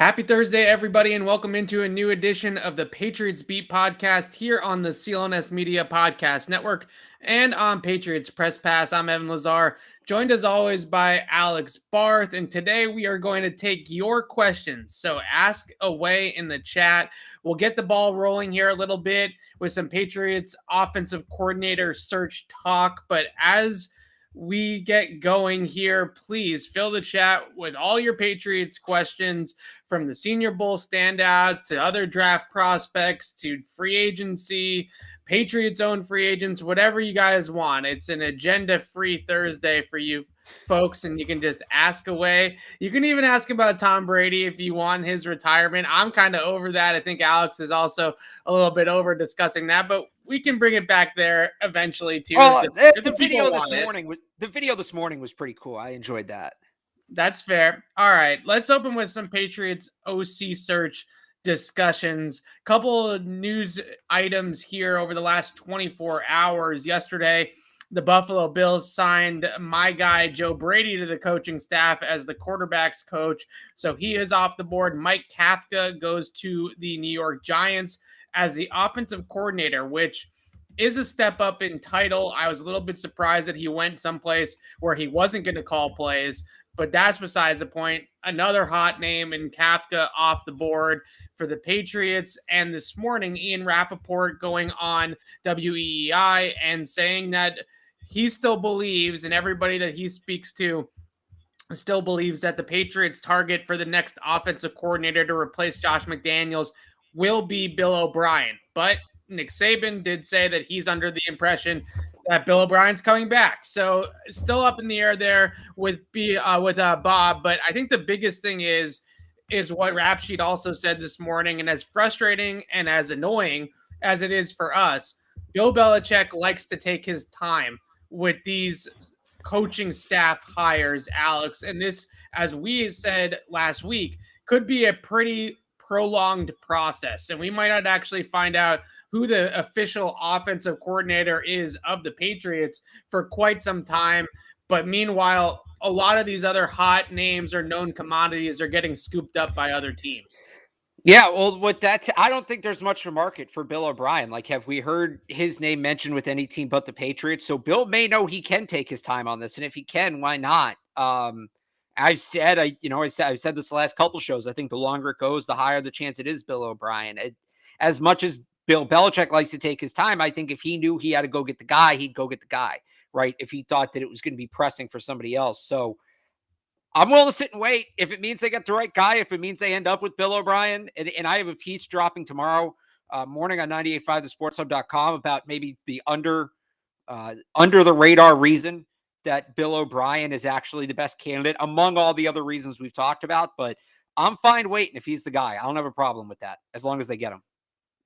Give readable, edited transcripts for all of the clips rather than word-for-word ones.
Happy Thursday, everybody, and welcome into a new edition of the Patriots Beat podcast here on the CLNS Media Podcast Network and on Patriots Press Pass. I'm Evan Lazar, joined as always by Alex Barth, and today we are going to take your questions. So ask away in the chat. We'll get the ball rolling here a little bit with some Patriots offensive coordinator search talk, but as we get going here, please fill the chat with all your Patriots questions, from the Senior Bowl standouts to other draft prospects to free agency, Patriots own free agents, whatever you guys want. It's an agenda-free Thursday for you folks, and you can just ask away. You can even ask about Tom Brady if you want his retirement. I'm kind of over that. I think Alex is also a little bit over discussing that, but we can bring it back there eventually too. Well, the video this morning was pretty cool. I enjoyed that. That's fair. All right, let's open with some Patriots OC search discussions. Couple of news items here over the last 24 hours. Yesterday, the Buffalo Bills signed my guy Joe Brady to the coaching staff as the quarterback's coach, so he is off the board. Mike Kafka goes to the New York Giants as the offensive coordinator, which is a step up in title. I was a little bit surprised that he went someplace where he wasn't going to call plays, but that's besides the point. Another hot name in Kafka off the board for the Patriots. And this morning, Ian Rappaport going on WEEI and saying that he still believes, and everybody that he speaks to still believes, that the Patriots' target for the next offensive coordinator to replace Josh McDaniels will be Bill O'Brien. But Nick Saban did say that he's under the impression that Bill O'Brien's coming back. So still up in the air there with Bob. But I think the biggest thing is what Rap Sheet also said this morning. And as frustrating and as annoying as it is for us, Bill Belichick likes to take his time with these coaching staff hires, Alex. And this, as we said last week, could be a pretty prolonged process. And we might not actually find out who the official offensive coordinator is of the Patriots for quite some time. But meanwhile, a lot of these other hot names or known commodities are getting scooped up by other teams. Yeah, well, I don't think there's much of a market for Bill O'Brien. Like, have we heard his name mentioned with any team but the Patriots? So Bill may know he can take his time on this, and if he can, why not? I've said this the last couple shows. I think the longer it goes, the higher the chance it is Bill O'Brien. As much as Bill Belichick likes to take his time, I think if he knew he had to go get the guy, he'd go get the guy, right? If he thought that it was going to be pressing for somebody else. So I'm willing to sit and wait. If it means they get the right guy, if it means they end up with Bill O'Brien, and I have a piece dropping tomorrow morning on 98.5thesportshub.com about maybe the under the radar reason that Bill O'Brien is actually the best candidate among all the other reasons we've talked about. But I'm fine waiting if he's the guy. I don't have a problem with that as long as they get him.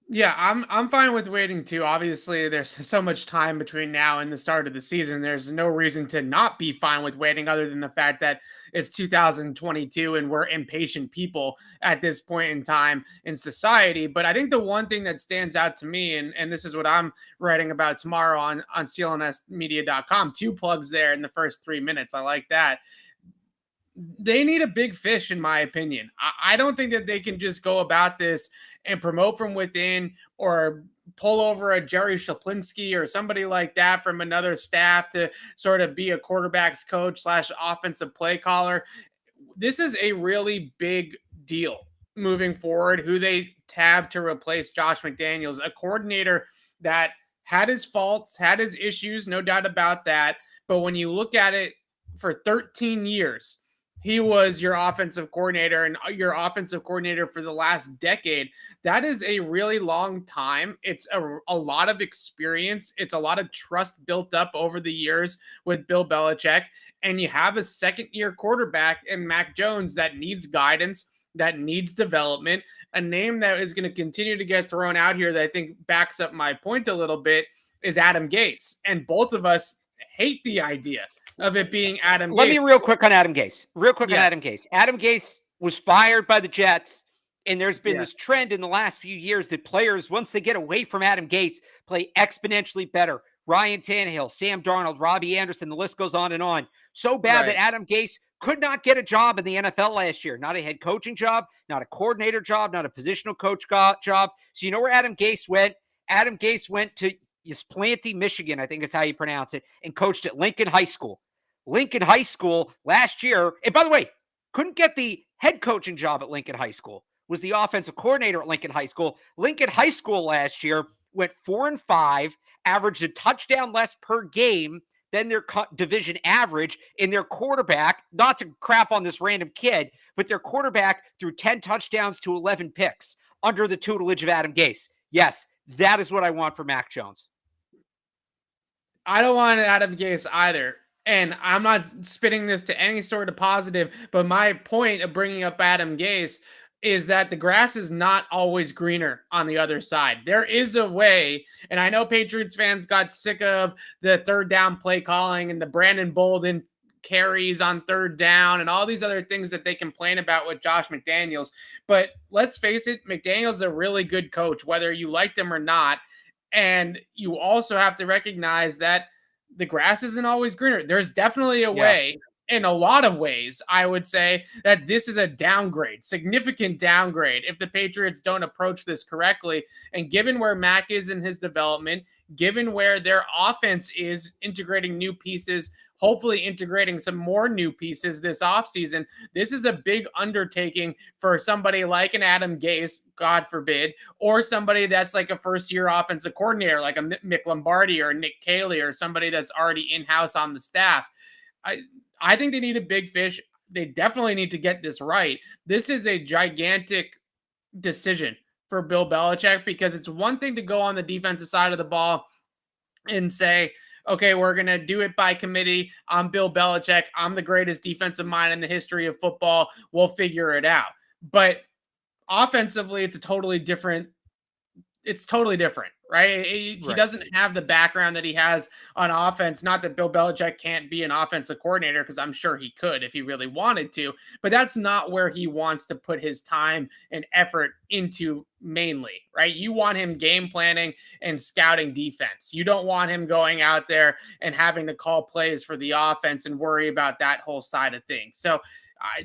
Yeah, I'm fine with waiting too. Obviously, there's so much time between now and the start of the season. There's no reason to not be fine with waiting, other than the fact that it's 2022 and we're impatient people at this point in time in society. But I think the one thing that stands out to me, and this is what I'm writing about tomorrow on clnsmedia.com, 2 plugs there in the first 3 minutes. I like that. They need a big fish, in my opinion. I don't think that they can just go about this and promote from within or pull over a Jerry Shaplinsky or somebody like that from another staff to sort of be a quarterback's coach / offensive play caller. This is a really big deal moving forward, who they tab to replace Josh McDaniels, a coordinator that had his faults, had his issues, no doubt about that. But when you look at it, for 13 years, he was your offensive coordinator and your offensive coordinator for the last decade. That is a really long time. It's a lot of experience. It's a lot of trust built up over the years with Bill Belichick. And you have a second-year quarterback in Mac Jones that needs guidance, that needs development. A name that is going to continue to get thrown out here that I think backs up my point a little bit is Adam Gase. And both of us hate the idea of it being Adam Gase. Let me real quick on Adam Gase. Adam Gase. Adam Gase was fired by the Jets, and there's been this trend in the last few years that players, once they get away from Adam Gase, play exponentially better. Ryan Tannehill, Sam Darnold, Robbie Anderson, the list goes on and on. So bad that Adam Gase could not get a job in the NFL last year. Not a head coaching job, not a coordinator job, not a positional coach job. So you know where Adam Gase went? Adam Gase went to Ypsilanti, Michigan, I think is how you pronounce it, and coached at Lincoln High School. Lincoln High School last year, and by the way, couldn't get the head coaching job at Lincoln High School, was the offensive coordinator at Lincoln High School. Lincoln High School last year went 4-5, averaged a touchdown less per game than their division average, in their quarterback, not to crap on this random kid, but their quarterback threw 10 touchdowns to 11 picks under the tutelage of Adam Gase. Yes, that is what I want for Mac Jones. I don't want Adam Gase either. And I'm not spinning this to any sort of positive, but my point of bringing up Adam Gase is that the grass is not always greener on the other side. There is a way, and I know Patriots fans got sick of the third down play calling and the Brandon Bolden carries on third down and all these other things that they complain about with Josh McDaniels. But let's face it, McDaniels is a really good coach, whether you like them or not. And you also have to recognize that the grass isn't always greener. There's definitely a way, in a lot of ways, I would say, that this is a downgrade, significant downgrade, if the Patriots don't approach this correctly. And given where Mac is in his development, given where their offense is integrating new pieces, hopefully integrating some more new pieces this offseason, this is a big undertaking for somebody like an Adam Gase, God forbid, or somebody that's like a first-year offensive coordinator like a Mick Lombardi or Nick Caley or somebody that's already in-house on the staff. I think they need a big fish. They definitely need to get this right. This is a gigantic decision for Bill Belichick, because it's one thing to go on the defensive side of the ball and say, okay, we're going to do it by committee. I'm Bill Belichick. I'm the greatest defensive mind in the history of football. We'll figure it out. But offensively, it's totally different, right? He doesn't have the background that he has on offense. Not that Bill Belichick can't be an offensive coordinator, because I'm sure he could if he really wanted to, but that's not where he wants to put his time and effort into mainly, right? You want him game planning and scouting defense. You don't want him going out there and having to call plays for the offense and worry about that whole side of things. So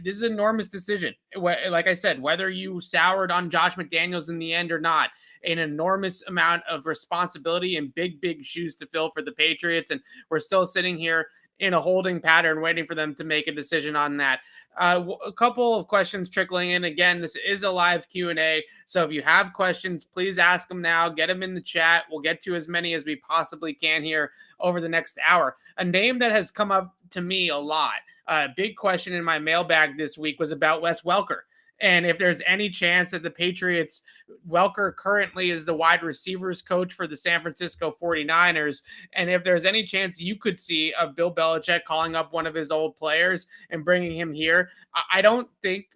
this is an enormous decision. Like I said, whether you soured on Josh McDaniels in the end or not, an enormous amount of responsibility and big shoes to fill for the Patriots. And we're still sitting here in a holding pattern waiting for them to make a decision on that. A couple of questions trickling in. Again, this is a live Q&A. So if you have questions, please ask them now. Get them in the chat. We'll get to as many as we possibly can here over the next hour. A name that has come up to me a lot, a big question in my mailbag this week, was about Wes Welker. And if there's any chance that the Patriots, Welker currently is the wide receivers coach for the San Francisco 49ers. And if there's any chance you could see of Bill Belichick calling up one of his old players and bringing him here, I don't think,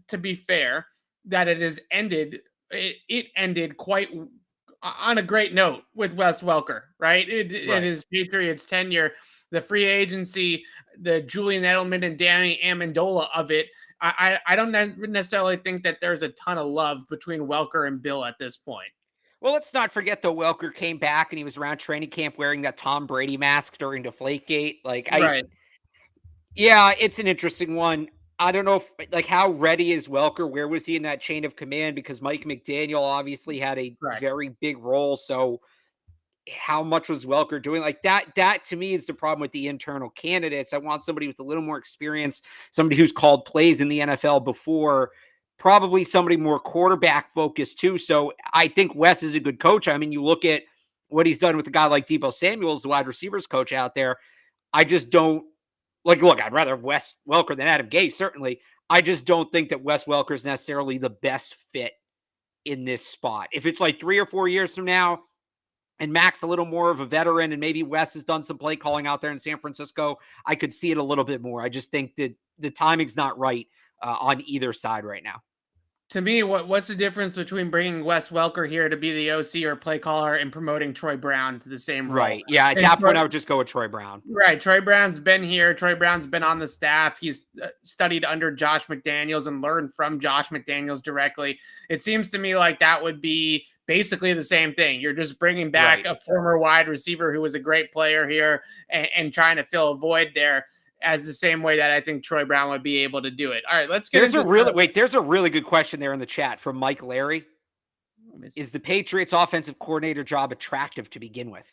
to be fair, that it has ended. It ended quite on a great note with Wes Welker, right? In his Patriots tenure, the free agency, the Julian Edelman and Danny Amendola of it. I don't necessarily think that there's a ton of love between Welker and Bill at this point. Well, let's not forget, though, Welker came back and he was around training camp wearing that Tom Brady mask during Deflategate. Yeah, it's an interesting one. I don't know if, how ready is Welker? Where was he in that chain of command? Because Mike McDaniel obviously had a very big role. So how much was Welker doing? That to me is the problem with the internal candidates. I want somebody with a little more experience, somebody who's called plays in the NFL before, probably somebody more quarterback focused too. So I think Wes is a good coach. I mean, you look at what he's done with a guy like Deebo Samuels, the wide receivers coach out there. I just don't look, I'd rather have Wes Welker than Adam Gase, certainly. I just don't think that Wes Welker is necessarily the best fit in this spot. If it's 3 or 4 years from now, and Mac's a little more of a veteran, and maybe Wes has done some play calling out there in San Francisco, I could see it a little bit more. I just think that the timing's not right on either side right now. To me, what's the difference between bringing Wes Welker here to be the OC or play caller and promoting Troy Brown to the same role? Right. Yeah, at that point, I would just go with Troy Brown. Right. Troy Brown's been here. Troy Brown's been on the staff. He's studied under Josh McDaniels and learned from Josh McDaniels directly. It seems to me like that would be basically the same thing. You're just bringing back a former wide receiver who was a great player here and trying to fill a void there. as the same way that I think Troy Brown would be able to do it. All right, let's get into there's a really good question there in the chat from Mike Larry. Is the Patriots offensive coordinator job attractive to begin with?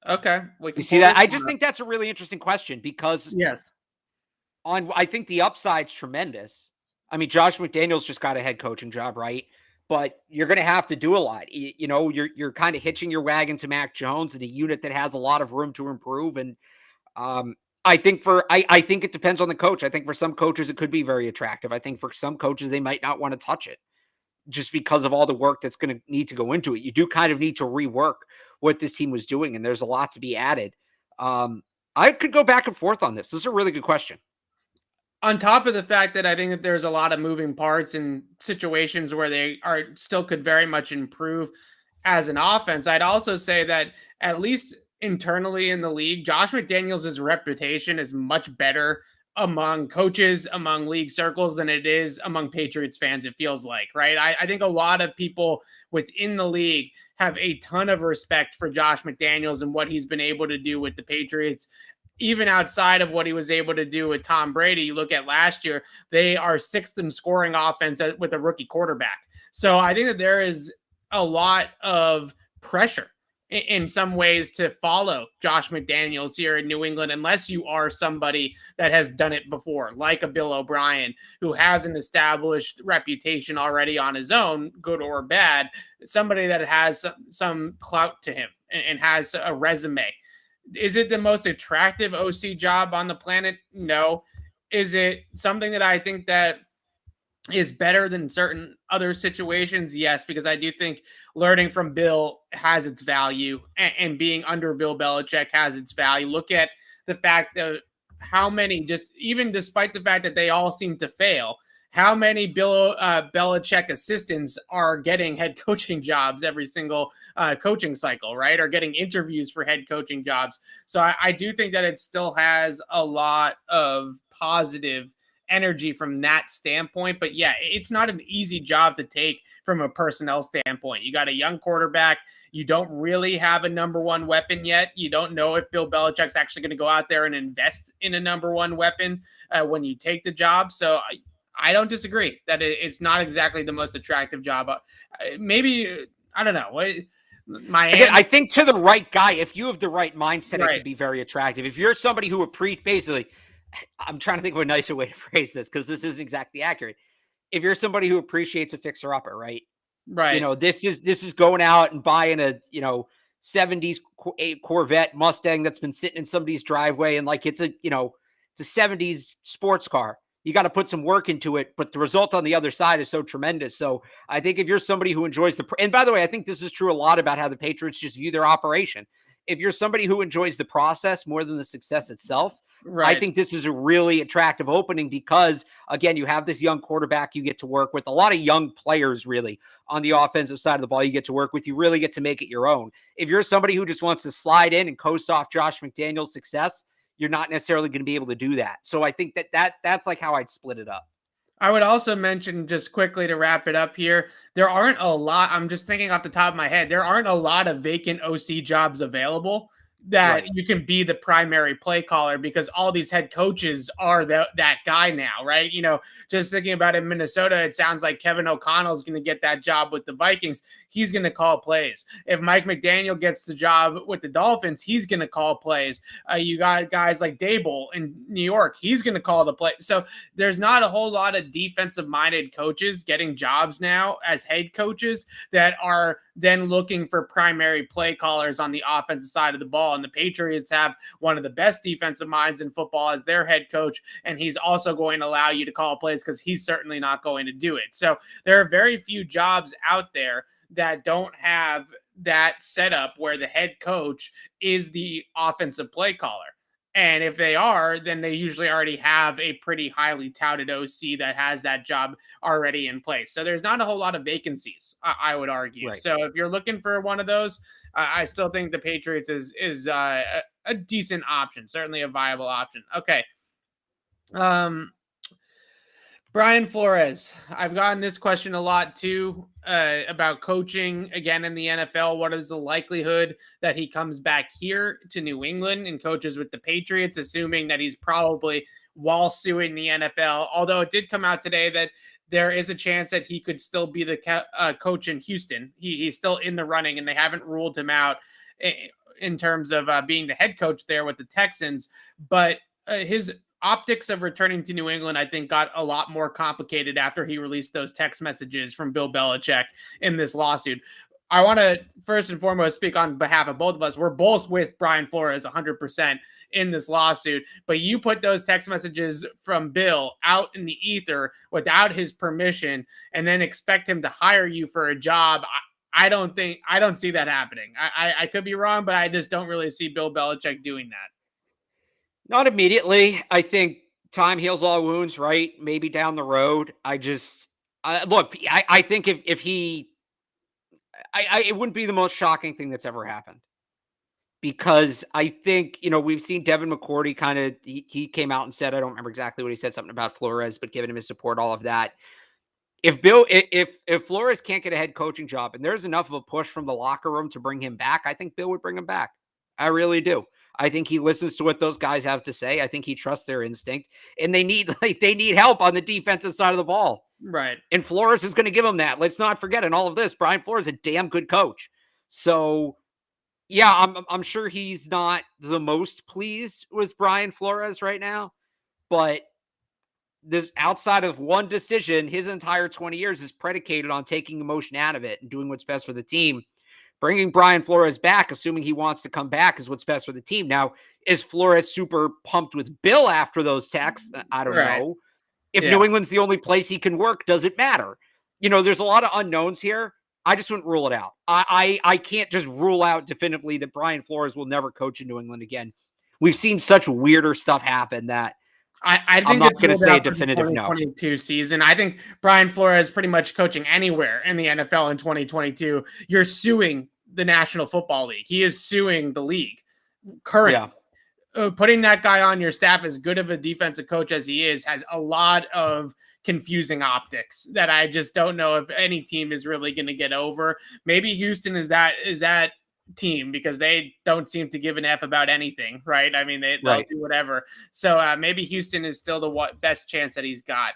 Okay. You see that? I just think that's a really interesting question because yes, I think the upside's tremendous. I mean, Josh McDaniels just got a head coaching job, right? But you're going to have to do a lot. You know, you're kind of hitching your wagon to Mac Jones in a unit that has a lot of room to improve. And I think I think it depends on the coach. I think for some coaches, it could be very attractive. I think for some coaches, they might not want to touch it just because of all the work that's going to need to go into it. You do kind of need to rework what this team was doing, and there's a lot to be added. I could go back and forth on this. This is a really good question. On top of the fact that I think that there's a lot of moving parts and situations where they are still could very much improve as an offense, I'd also say that at least internally in the league, Josh McDaniels' reputation is much better among coaches, among league circles than it is among Patriots fans, it feels like, right? I think a lot of people within the league have a ton of respect for Josh McDaniels and what he's been able to do with the Patriots. Even outside of what he was able to do with Tom Brady, you look at last year, they are sixth in scoring offense with a rookie quarterback. So I think that there is a lot of pressure in some ways to follow Josh McDaniels here in New England, unless you are somebody that has done it before, like a Bill O'Brien, who has an established reputation already on his own, good or bad, somebody that has some clout to him and has a resume. Is it the most attractive OC job on the planet? No. Is it something that I think that is better than certain other situations? Yes, because I do think learning from Bill has its value, and being under Bill Belichick has its value. Look at the fact that how many, just even despite the fact that they all seem to fail, how many Bill Belichick assistants are getting head coaching jobs every single coaching cycle, right? Or getting interviews for head coaching jobs. So I do think that it still has a lot of positive energy from that standpoint. But yeah, it's not an easy job to take from a personnel standpoint. You got a young quarterback. You don't really have a number one weapon yet. You don't know if Bill Belichick's actually going to go out there and invest in a number one weapon when you take the job. So I don't disagree that it's not exactly the most attractive job. Maybe, I don't know. I think to the right guy, if you have the right mindset, right. It could be very attractive. If you're somebody who basically, I'm trying to think of a nicer way to phrase this because this isn't exactly accurate. If you're somebody who appreciates a fixer-upper, right? Right. You know, this is going out and buying a, 70s Corvette Mustang that's been sitting in somebody's driveway and like it's a 70s sports car. You got to put some work into it, but the result on the other side is so tremendous. So I think if you're somebody who enjoys and by the way, I think this is true a lot about how the Patriots just view their operation. If you're somebody who enjoys the process more than the success itself, right. I think this is a really attractive opening because, again, you have this young quarterback you get to work with, a lot of young players really on the offensive side of the ball you get to work with. You really get to make it your own. If you're somebody who just wants to slide in and coast off Josh McDaniels' success, you're not necessarily going to be able to do that. So I think that's like how I'd split it up. I would also mention, just quickly to wrap it up here, there aren't a lot, I'm just thinking off the top of my head, there aren't a lot of vacant OC jobs available that right. You can be the primary play caller because all these head coaches are that guy now, right? Just thinking about in Minnesota, it sounds like Kevin O'Connell is going to get that job with the Vikings. He's going to call plays. If Mike McDaniel gets the job with the Dolphins, he's going to call plays. You got guys like Dable in New York. He's going to call the play. So there's not a whole lot of defensive-minded coaches getting jobs now as head coaches that are then looking for primary play callers on the offensive side of the ball. And the Patriots have one of the best defensive minds in football as their head coach, and he's also going to allow you to call plays because he's certainly not going to do it. So there are very few jobs out there that don't have that setup where the head coach is the offensive play caller. And if they are, then they usually already have a pretty highly touted OC that has that job already in place. So there's not a whole lot of vacancies, I would argue. Right. So if you're looking for one of those, I still think the Patriots is a decent option, certainly a viable option. Okay. Brian Flores. I've gotten this question a lot too about coaching again in the NFL. What is the likelihood that he comes back here to New England and coaches with the Patriots, assuming that he's probably while suing the NFL? Although it did come out today that there is a chance that he could still be the coach in Houston. He's still in the running, and they haven't ruled him out in terms of being the head coach there with the Texans. But his optics of returning to New England, I think, got a lot more complicated after he released those text messages from Bill Belichick in this lawsuit. I want to first and foremost speak on behalf of both of us. We're both with Brian Flores 100% in this lawsuit, but you put those text messages from Bill out in the ether without his permission and then expect him to hire you for a job. I don't see that happening. I could be wrong, but I just don't really see Bill Belichick doing that. Not immediately. I think time heals all wounds, right? Maybe down the road. I think if he, it wouldn't be the most shocking thing that's ever happened. Because I think, we've seen Devin McCourty kind of, he came out and said, I don't remember exactly what he said, something about Flores, but giving him his support, all of that. If Flores can't get a head coaching job and there's enough of a push from the locker room to bring him back, I think Bill would bring him back. I really do. I think he listens to what those guys have to say. I think he trusts their instinct, and they need help on the defensive side of the ball. Right. And Flores is going to give them that. Let's not forget in all of this, Brian Flores is a damn good coach. So yeah, I'm sure he's not the most pleased with Brian Flores right now, but this outside of one decision, his entire 20 years is predicated on taking emotion out of it and doing what's best for the team. Bringing Brian Flores back, assuming he wants to come back, is what's best for the team. Now, is Flores super pumped with Bill after those texts? I don't know. If New England's the only place he can work, does it matter? There's a lot of unknowns here. I just wouldn't rule it out. I can't just rule out definitively that Brian Flores will never coach in New England again. We've seen such weirder stuff happen that I think I'm not going to say a definitive no. 2022 season. I think Brian Flores pretty much coaching anywhere in the NFL in 2022. You're suing the National Football League. He is suing the league. Putting that guy on your staff, as good of a defensive coach as he is, has a lot of confusing optics that I just don't know if any team is really going to get over. Maybe Houston is that team because they don't seem to give an F about anything, right? I mean, they'll do whatever. So maybe Houston is still the best chance that he's got.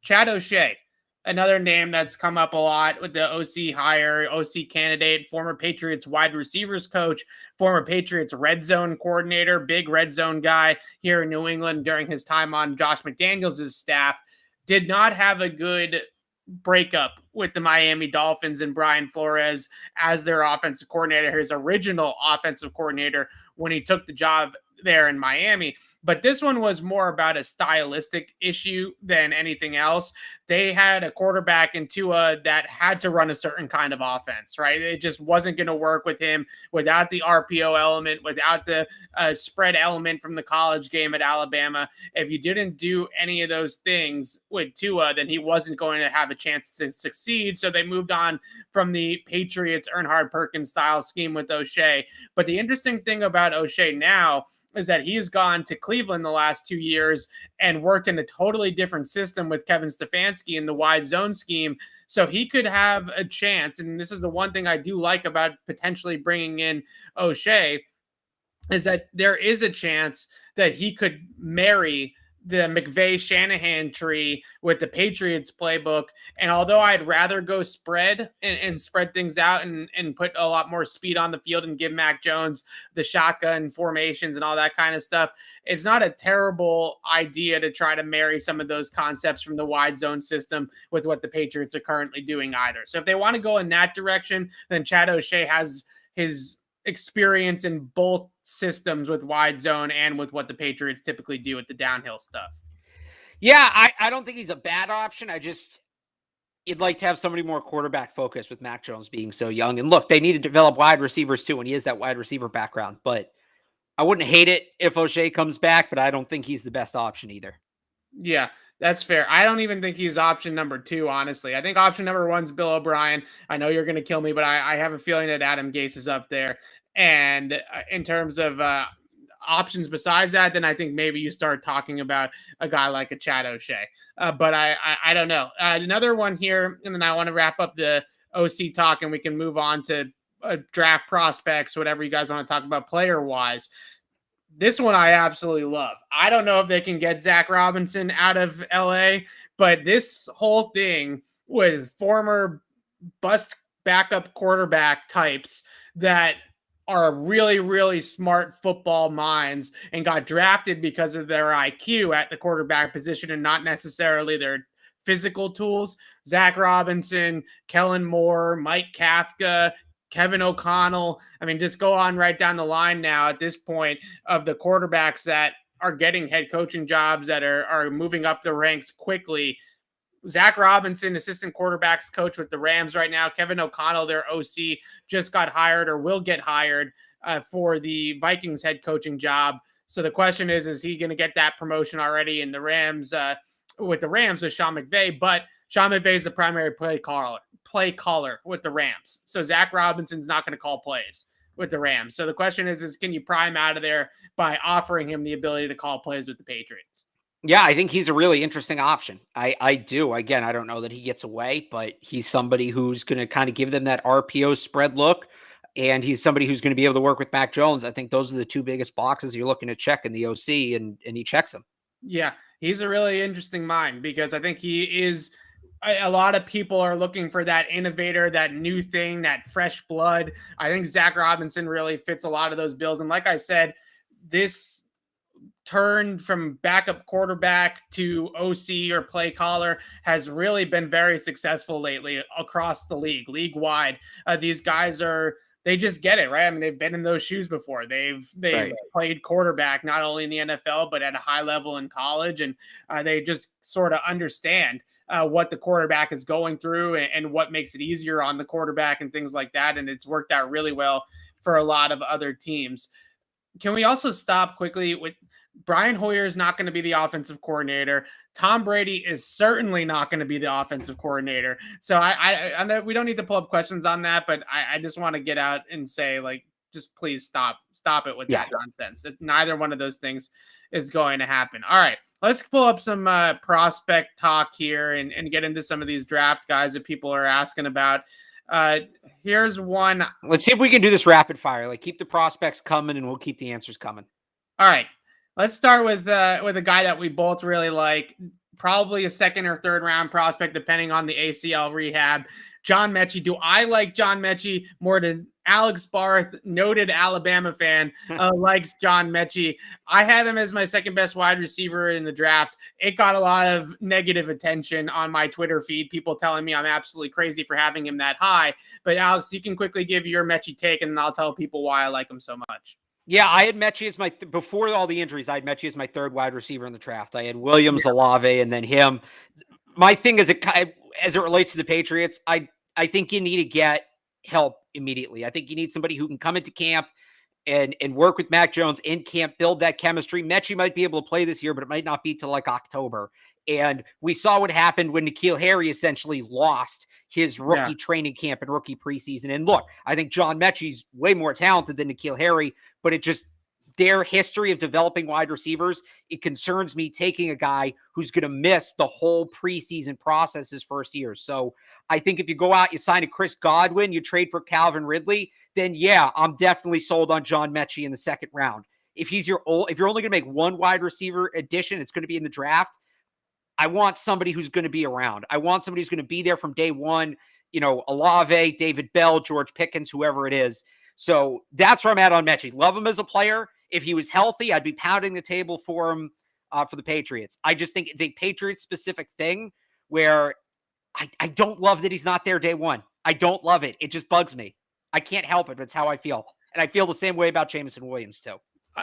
Chad O'Shea, another name that's come up a lot with the OC hire, OC candidate, former Patriots wide receivers coach, former Patriots red zone coordinator, big red zone guy here in New England during his time on Josh McDaniels' staff, did not have a good breakup with the Miami Dolphins and Brian Flores as their offensive coordinator, his original offensive coordinator when he took the job there in Miami. But this one was more about a stylistic issue than anything else. They had a quarterback in Tua that had to run a certain kind of offense, right? It just wasn't going to work with him without the RPO element, without the spread element from the college game at Alabama. If you didn't do any of those things with Tua, then he wasn't going to have a chance to succeed. So they moved on from the Patriots Earnhardt Perkins style scheme with O'Shea. But the interesting thing about O'Shea now is that he's gone to Cleveland the last 2 years and worked in a totally different system with Kevin Stefanski in the wide zone scheme. So he could have a chance. And this is the one thing I do like about potentially bringing in O'Shea, is that there is a chance that he could marry the McVay-Shanahan tree with the Patriots playbook. And although I'd rather go spread and spread things out and put a lot more speed on the field and give Mac Jones the shotgun formations and all that kind of stuff, it's not a terrible idea to try to marry some of those concepts from the wide zone system with what the Patriots are currently doing either. So if they want to go in that direction, then Chad O'Shea has his experience in both systems with wide zone and with what the Patriots typically do with the downhill stuff. Yeah, I don't think he's a bad option. You'd like to have somebody more quarterback focused with Mac Jones being so young. And look, they need to develop wide receivers too, and he has that wide receiver background. But I wouldn't hate it if O'Shea comes back, but I don't think he's the best option either. Yeah, that's fair. I don't even think he's option number 2, honestly. I think option number 1 is Bill O'Brien. I know you're going to kill me, but I have a feeling that Adam Gase is up there. And in terms of options besides that, then I think maybe you start talking about a guy like a Chad O'Shea. But I don't know. Another one here, and then I want to wrap up the OC talk, and we can move on to draft prospects, whatever you guys want to talk about player wise. This one I absolutely love. I don't know if they can get Zac Robinson out of LA, but this whole thing with former bust backup quarterback types that are really, really smart football minds and got drafted because of their IQ at the quarterback position and not necessarily their physical tools. Zac Robinson, Kellen Moore, Mike Kafka, Kevin O'Connell. I mean, just go on right down the line now at this point of the quarterbacks that are getting head coaching jobs, that are moving up the ranks quickly. Zac Robinson, assistant quarterbacks coach with the Rams right now. Kevin O'Connell, their OC, just got hired or will get hired for the Vikings head coaching job. So the question is he going to get that promotion already in the Rams with Sean McVay? But Sean McVay is the primary play caller with the Rams. So Zac Robinson's not going to call plays with the Rams. So the question is can you pry him out of there by offering him the ability to call plays with the Patriots? Yeah, I think he's a really interesting option. I do. Again, I don't know that he gets away, but he's somebody who's going to kind of give them that RPO spread look. And he's somebody who's going to be able to work with Mac Jones. I think those are the two biggest boxes you're looking to check in the OC, and he checks them. Yeah, he's a really interesting mind because I think he is. A lot of people are looking for that innovator, that new thing, that fresh blood. I think Zac Robinson really fits a lot of those bills. And like I said, this turn from backup quarterback to OC or play caller has really been very successful lately across the league wide. These guys they just get it, right? I mean, they've been in those shoes before. They've played quarterback, not only in the NFL, but at a high level in college. And they just sort of understand what the quarterback is going through and what makes it easier on the quarterback and things like that. And it's worked out really well for a lot of other teams. Can we also stop quickly with Brian Hoyer is not going to be the offensive coordinator. Tom Brady is certainly not going to be the offensive coordinator. So I know we don't need to pull up questions on that, but I just want to get out and say, like, just please stop it with that nonsense. Neither one of those things is going to happen. All right, let's pull up some prospect talk here and get into some of these draft guys that people are asking about. Here's one. Let's see if we can do this rapid fire. Like, keep the prospects coming and we'll keep the answers coming. All right. Let's start with a guy that we both really like, probably a second or third round prospect, depending on the ACL rehab. John Mechie. Do I like John Mechie more than Alex Barth, noted Alabama fan, likes John Mechie? I had him as my second best wide receiver in the draft. It got a lot of negative attention on my Twitter feed, people telling me I'm absolutely crazy for having him that high. But Alex, you can quickly give your Mechie take, and I'll tell people why I like him so much. Yeah, I had Mechie as before all the injuries, I had Mechie as my third wide receiver in the draft. I had Williams, Olave, and then him. My thing is, as it relates to the Patriots, I think you need to get help immediately. I think you need somebody who can come into camp and work with Mac Jones in camp, build that chemistry. Mechie might be able to play this year, but it might not be till like October. And we saw what happened when N'Keal Harry essentially lost his rookie training camp and rookie preseason. And look, I think John Mechie's way more talented than N'Keal Harry, but it just, their history of developing wide receivers, it concerns me taking a guy who's going to miss the whole preseason process his first year. So I think if you go out, you sign a Chris Godwin, you trade for Calvin Ridley, then yeah, I'm definitely sold on John Mechie in the second round. If you're only going to make one wide receiver addition, it's going to be in the draft. I want somebody who's going to be around. I want somebody who's going to be there from day one. You know, Olave, David Bell, George Pickens, whoever it is. So that's where I'm at on Mechie. Love him as a player. If he was healthy, I'd be pounding the table for him for the Patriots. I just think it's a Patriots-specific thing where I don't love that he's not there day one. I don't love it. It just bugs me. I can't help it, but it's how I feel. And I feel the same way about Jameson Williams, too.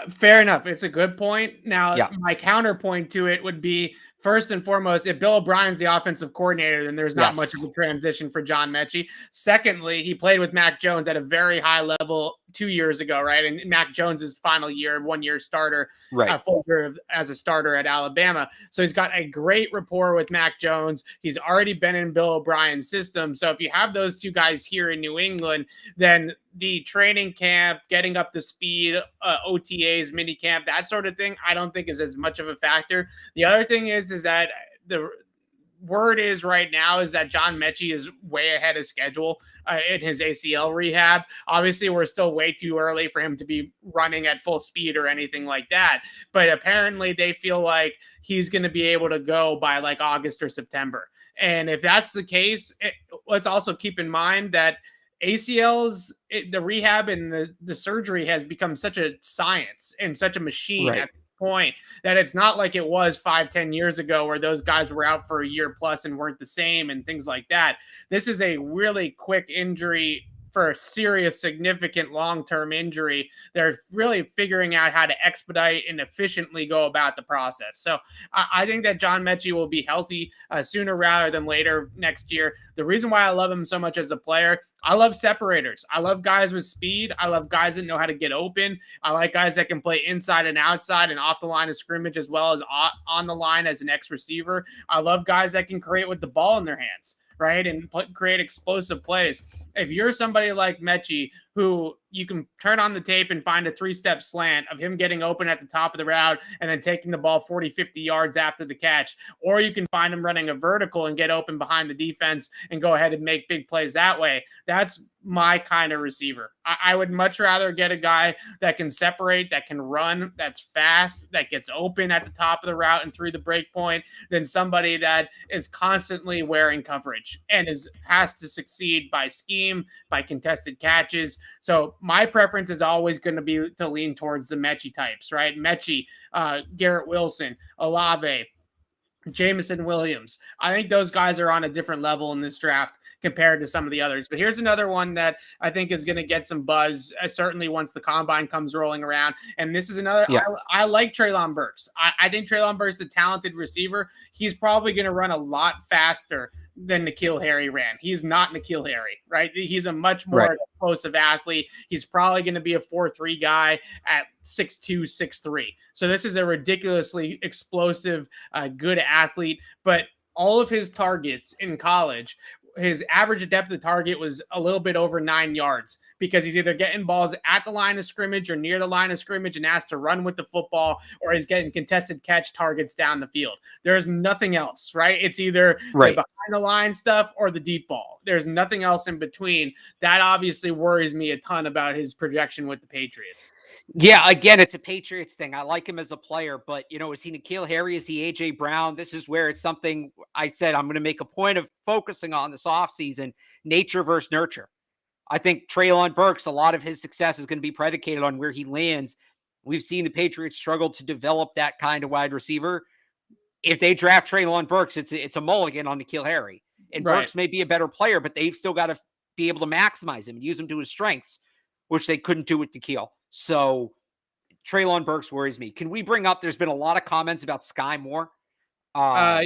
Fair enough. It's a good point. Now, my counterpoint to it would be, first and foremost, if Bill O'Brien's the offensive coordinator, then there's not much of a transition for John Mechie. Secondly, he played with Mac Jones at a very high level 2 years ago, right? And Mac Jones's final year, 1 year starter, Right. full year as a starter at Alabama. So he's got a great rapport with Mac Jones. He's already been in Bill O'Brien's system. So if you have those two guys here in New England, then the training camp, getting up to speed, OTAs, mini camp, that sort of thing, I don't think is as much of a factor. The other thing is that the word is right now is that John Mechie is way ahead of schedule in his ACL rehab. Obviously, we're still way too early for him to be running at full speed or anything like that. But apparently, they feel like he's going to be able to go by like August or September. And if that's the case, let's also keep in mind that ACLs, the rehab and the surgery has become such a science and such a machine Right. at this point that it's not like it was 5-10 years ago where those guys were out for a year plus and weren't the same and things like that. This is a really quick injury for a serious, significant long-term injury. They're really figuring out how to expedite and efficiently go about the process. So I think that John Mechie will be healthy sooner rather than later next year. The reason why I love him so much as a player, I love separators. I love guys with speed. I love guys that know how to get open. I like guys that can play inside and outside and off the line of scrimmage as well as on the line as an X receiver. I love guys that can create with the ball in their hands, right? And create explosive plays. If you're somebody like Mechie, who you can turn on the tape and find a 3-step slant of him getting open at the top of the route and then taking the ball 40, 50 yards after the catch, or you can find him running a vertical and get open behind the defense and go ahead and make big plays that way. That's my kind of receiver. I would much rather get a guy that can separate, that can run, that's fast, that gets open at the top of the route and through the break point than somebody that is constantly wearing coverage and has to succeed by scheme, by contested catches. So my preference is always going to be to lean towards the Mechie types, right? Mechie, Garrett Wilson, Olave, Jameson Williams. I think those guys are on a different level in this draft compared to some of the others. But here's another one that I think is going to get some buzz, certainly once the combine comes rolling around. And this is another, Yeah. I like Treylon Burks. I think Treylon Burks is a talented receiver. He's probably going to run a lot faster than N'Keal Harry ran. He's not N'Keal Harry, right? He's a much more explosive athlete. He's probably going to be a 4.3 guy at 6'2", 6'3". So this is a ridiculously explosive, good athlete. But all of his targets in college, his average depth of target was a little bit over 9 yards because he's either getting balls at the line of scrimmage or near the line of scrimmage and has to run with the football, or he's getting contested catch targets down the field. There's nothing else, right? It's either the behind the line stuff or the deep ball. There's nothing else in between. That obviously worries me a ton about his projection with the Patriots. Yeah, again, it's a Patriots thing. I like him as a player, but, is he N'Keal Harry? Is he A.J. Brown? This is where it's something I said I'm going to make a point of focusing on this offseason, nature versus nurture. I think Treylon Burks, a lot of his success is going to be predicated on where he lands. We've seen the Patriots struggle to develop that kind of wide receiver. If they draft Treylon Burks, it's a mulligan on N'Keal Harry. And Burks may be a better player, but they've still got to be able to maximize him and use him to his strengths, which they couldn't do with N'Keal. So Treylon Burks worries me. Can we bring up, there's been a lot of comments about Sky Moore. Let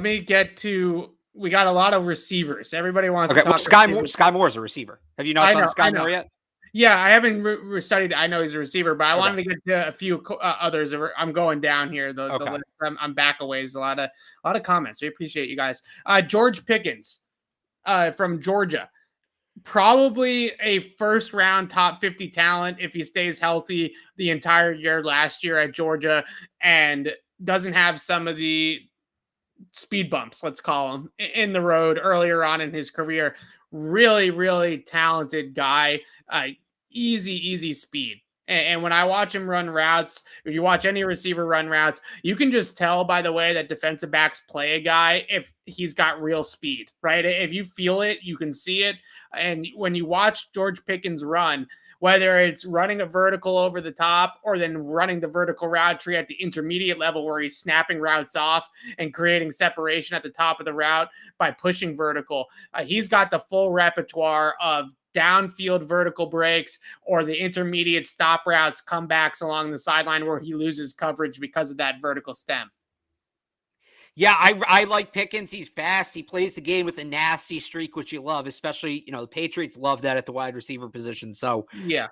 me get to, we got a lot of receivers. Everybody wants to talk. Well, Sky Moore is a receiver. Have you not done Sky Moore yet? Yeah, I haven't studied. I know he's a receiver, but I wanted to get to a few others. I'm going down here. The list. I'm back a ways. A lot of comments. We appreciate you guys. George Pickens, from Georgia. Probably a first round top 50 talent if he stays healthy the entire year last year at Georgia and doesn't have some of the speed bumps, let's call them, in the road earlier on in his career. Really, really talented guy. Easy speed. And when I watch him run routes, if you watch any receiver run routes, you can just tell by the way that defensive backs play a guy if he's got real speed, right? If you feel it, you can see it. And when you watch George Pickens run, whether it's running a vertical over the top or then running the vertical route tree at the intermediate level where he's snapping routes off and creating separation at the top of the route by pushing vertical, he's got the full repertoire of downfield vertical breaks or the intermediate stop routes, comebacks along the sideline where he loses coverage because of that vertical stem. Yeah, I like Pickens. He's fast. He plays the game with a nasty streak, which you love, especially, the Patriots love that at the wide receiver position. So Yeah.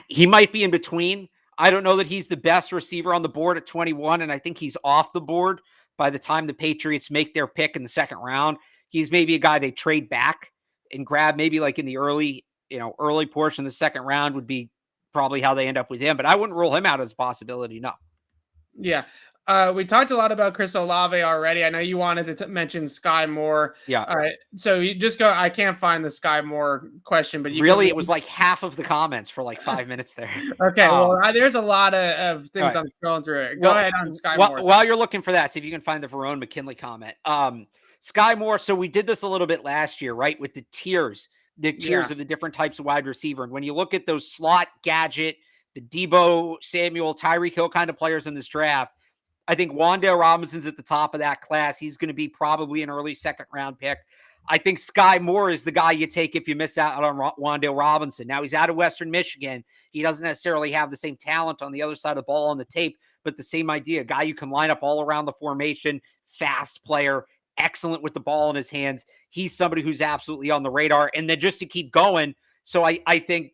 he might be in between. I don't know that he's the best receiver on the board at 21, and I think he's off the board by the time the Patriots make their pick in the second round. He's maybe a guy they trade back and grab maybe like in the early portion of the second round would be probably how they end up with him. But I wouldn't rule him out as a possibility, no. Yeah. We talked a lot about Chris Olave already. I know you wanted to mention Sky Moore. Yeah. So you just go. I can't find the Sky Moore question, but really, it was like half of the comments for like 5 minutes there. Okay. Well, there's a lot of things right. I'm scrolling through. Go ahead on Sky Moore. While you're looking for that, see if you can find the Verone McKinley comment. Sky Moore. So we did this a little bit last year, right? With the tiers of the different types of wide receiver. And when you look at those slot, Gadget, the Debo Samuel, Tyreek Hill kind of players in this draft, I think Wan'Dale Robinson's at the top of that class. He's going to be probably an early second round pick. I think Sky Moore is the guy you take if you miss out on Wan'Dale Robinson. Now, he's out of Western Michigan. He doesn't necessarily have the same talent on the other side of the ball on the tape, but the same idea. A guy you can line up all around the formation, fast player, excellent with the ball in his hands. He's somebody who's absolutely on the radar. And then just to keep going, so I think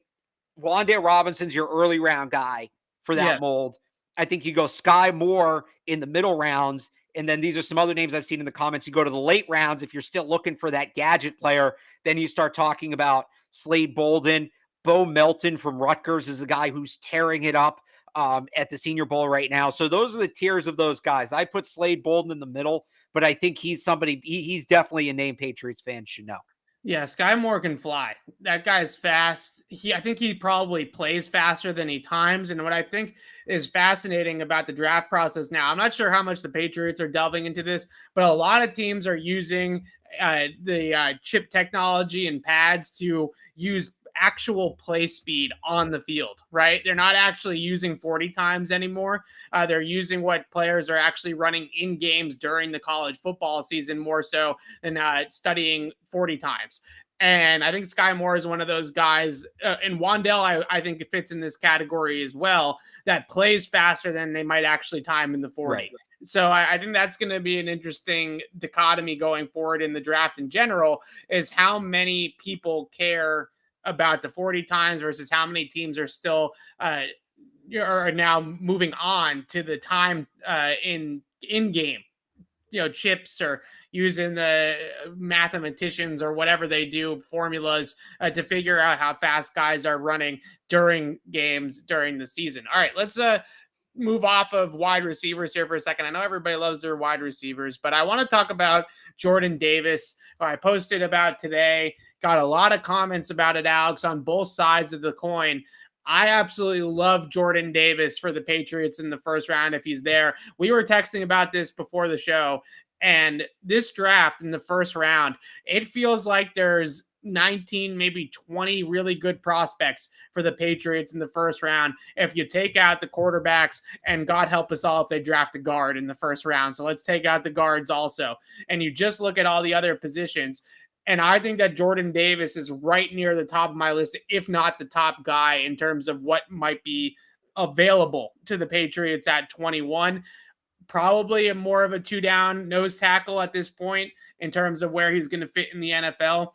Wan'Dale Robinson's your early round guy for that mold. I think you go Sky Moore in the middle rounds. And then these are some other names I've seen in the comments. You go to the late rounds. If you're still looking for that gadget player, then you start talking about Slade Bolden. Bo Melton from Rutgers is a guy who's tearing it up at the Senior Bowl right now. So those are the tiers of those guys. I put Slade Bolden in the middle, but I think he's somebody, he's definitely a name Patriots fans should know. Yeah, Sky Moore can fly. That guy's fast. I think he probably plays faster than he times. And what I think is fascinating about the draft process now, I'm not sure how much the Patriots are delving into this, but a lot of teams are using the chip technology and pads to use actual play speed on the field, right? They're not actually using 40 times anymore. They're using what players are actually running in games during the college football season more so than studying 40 times. And I think Sky Moore is one of those guys, and Wan'Dale, I think it fits in this category as well, that plays faster than they might actually time in the 40. Right. So I think that's going to be an interesting dichotomy going forward in the draft in general, is how many people care about the 40 times versus how many teams are still are now moving on to the time in game, chips, or using the mathematicians or whatever they do, formulas to figure out how fast guys are running during games during the season. All right, let's move off of wide receivers here for a second. I know everybody loves their wide receivers, but I want to talk about Jordan Davis, who I posted about today. Got a lot of comments about it, Alex, on both sides of the coin. I absolutely love Jordan Davis for the Patriots in the first round if he's there. We were texting about this before the show, and this draft in the first round, it feels like there's 19, maybe 20 really good prospects for the Patriots in the first round if you take out the quarterbacks, and God help us all if they draft a guard in the first round. So let's take out the guards also. And you just look at all the other positions. And I think that Jordan Davis is right near the top of my list, if not the top guy in terms of what might be available to the Patriots at 21. Probably a more of a two-down nose tackle at this point in terms of where he's going to fit in the NFL.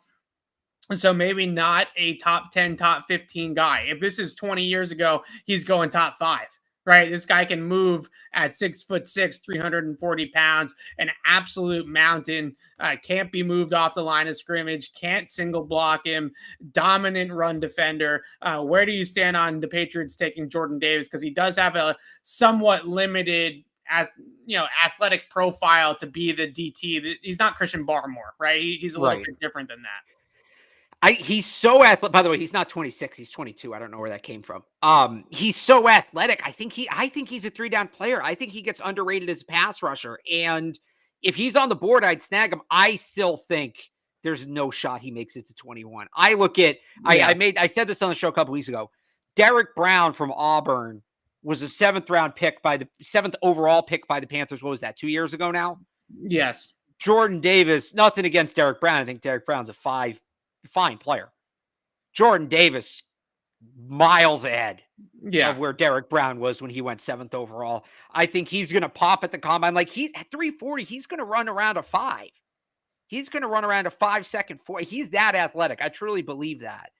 So maybe not a top 10, top 15 guy. If this is 20 years ago, he's going top 5. Right, this guy can move at 6'6", 340 pounds, an absolute mountain. Can't be moved off the line of scrimmage. Can't single block him. Dominant run defender. Where do you stand on the Patriots taking Jordan Davis? Because he does have a somewhat limited, athletic profile to be the DT. He's not Christian Barmore, right? He's a little bit different than that. He's so athletic. By the way, he's not 26. He's 22. I don't know where that came from. He's so athletic. I think he's a 3-down player. I think he gets underrated as a pass rusher. And if he's on the board, I'd snag him. I still think there's no shot he makes it to 21. I look at, I said this on the show a couple weeks ago. Derek Brown from Auburn was a 7th overall pick by the Panthers. What was that? 2 years ago now? Yes. Jordan Davis, nothing against Derek Brown. I think Derek Brown's a fine player. Jordan Davis miles ahead Yeah. of where Derek Brown was when he went 7th overall. I think he's going to pop at the combine. Like, he's at 340, he's going to run around a 5. He's going to run around a 5-second 4. He's that athletic. I truly believe that.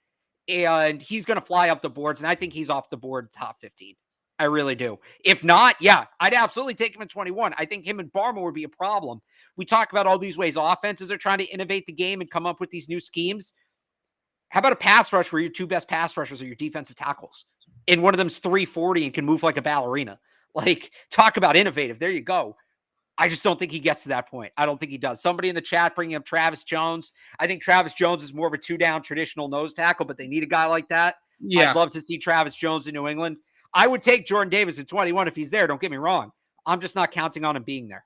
And he's going to fly up the boards. And I think he's off the board top 15. I really do. If not, yeah, I'd absolutely take him at 21. I think him and Barmore would be a problem. We talk about all these ways offenses are trying to innovate the game and come up with these new schemes. How about a pass rush where your 2 best pass rushers are your defensive tackles? And one of them's 340 and can move like a ballerina. Like, talk about innovative. There you go. I just don't think he gets to that point. I don't think he does. Somebody in the chat bringing up Travis Jones. I think Travis Jones is more of a 2-down traditional nose tackle, but they need a guy like that. Yeah. I'd love to see Travis Jones in New England. I would take Jordan Davis at 21 if he's there. Don't get me wrong. I'm just not counting on him being there.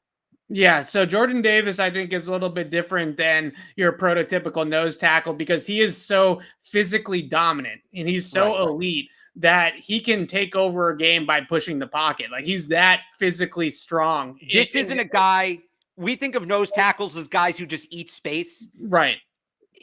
Yeah, so Jordan Davis, I think, is a little bit different than your prototypical nose tackle because he is so physically dominant and he's so elite that he can take over a game by pushing the pocket. Like, he's that physically strong. This isn't a guy, we think of nose tackles as guys who just eat space. Right.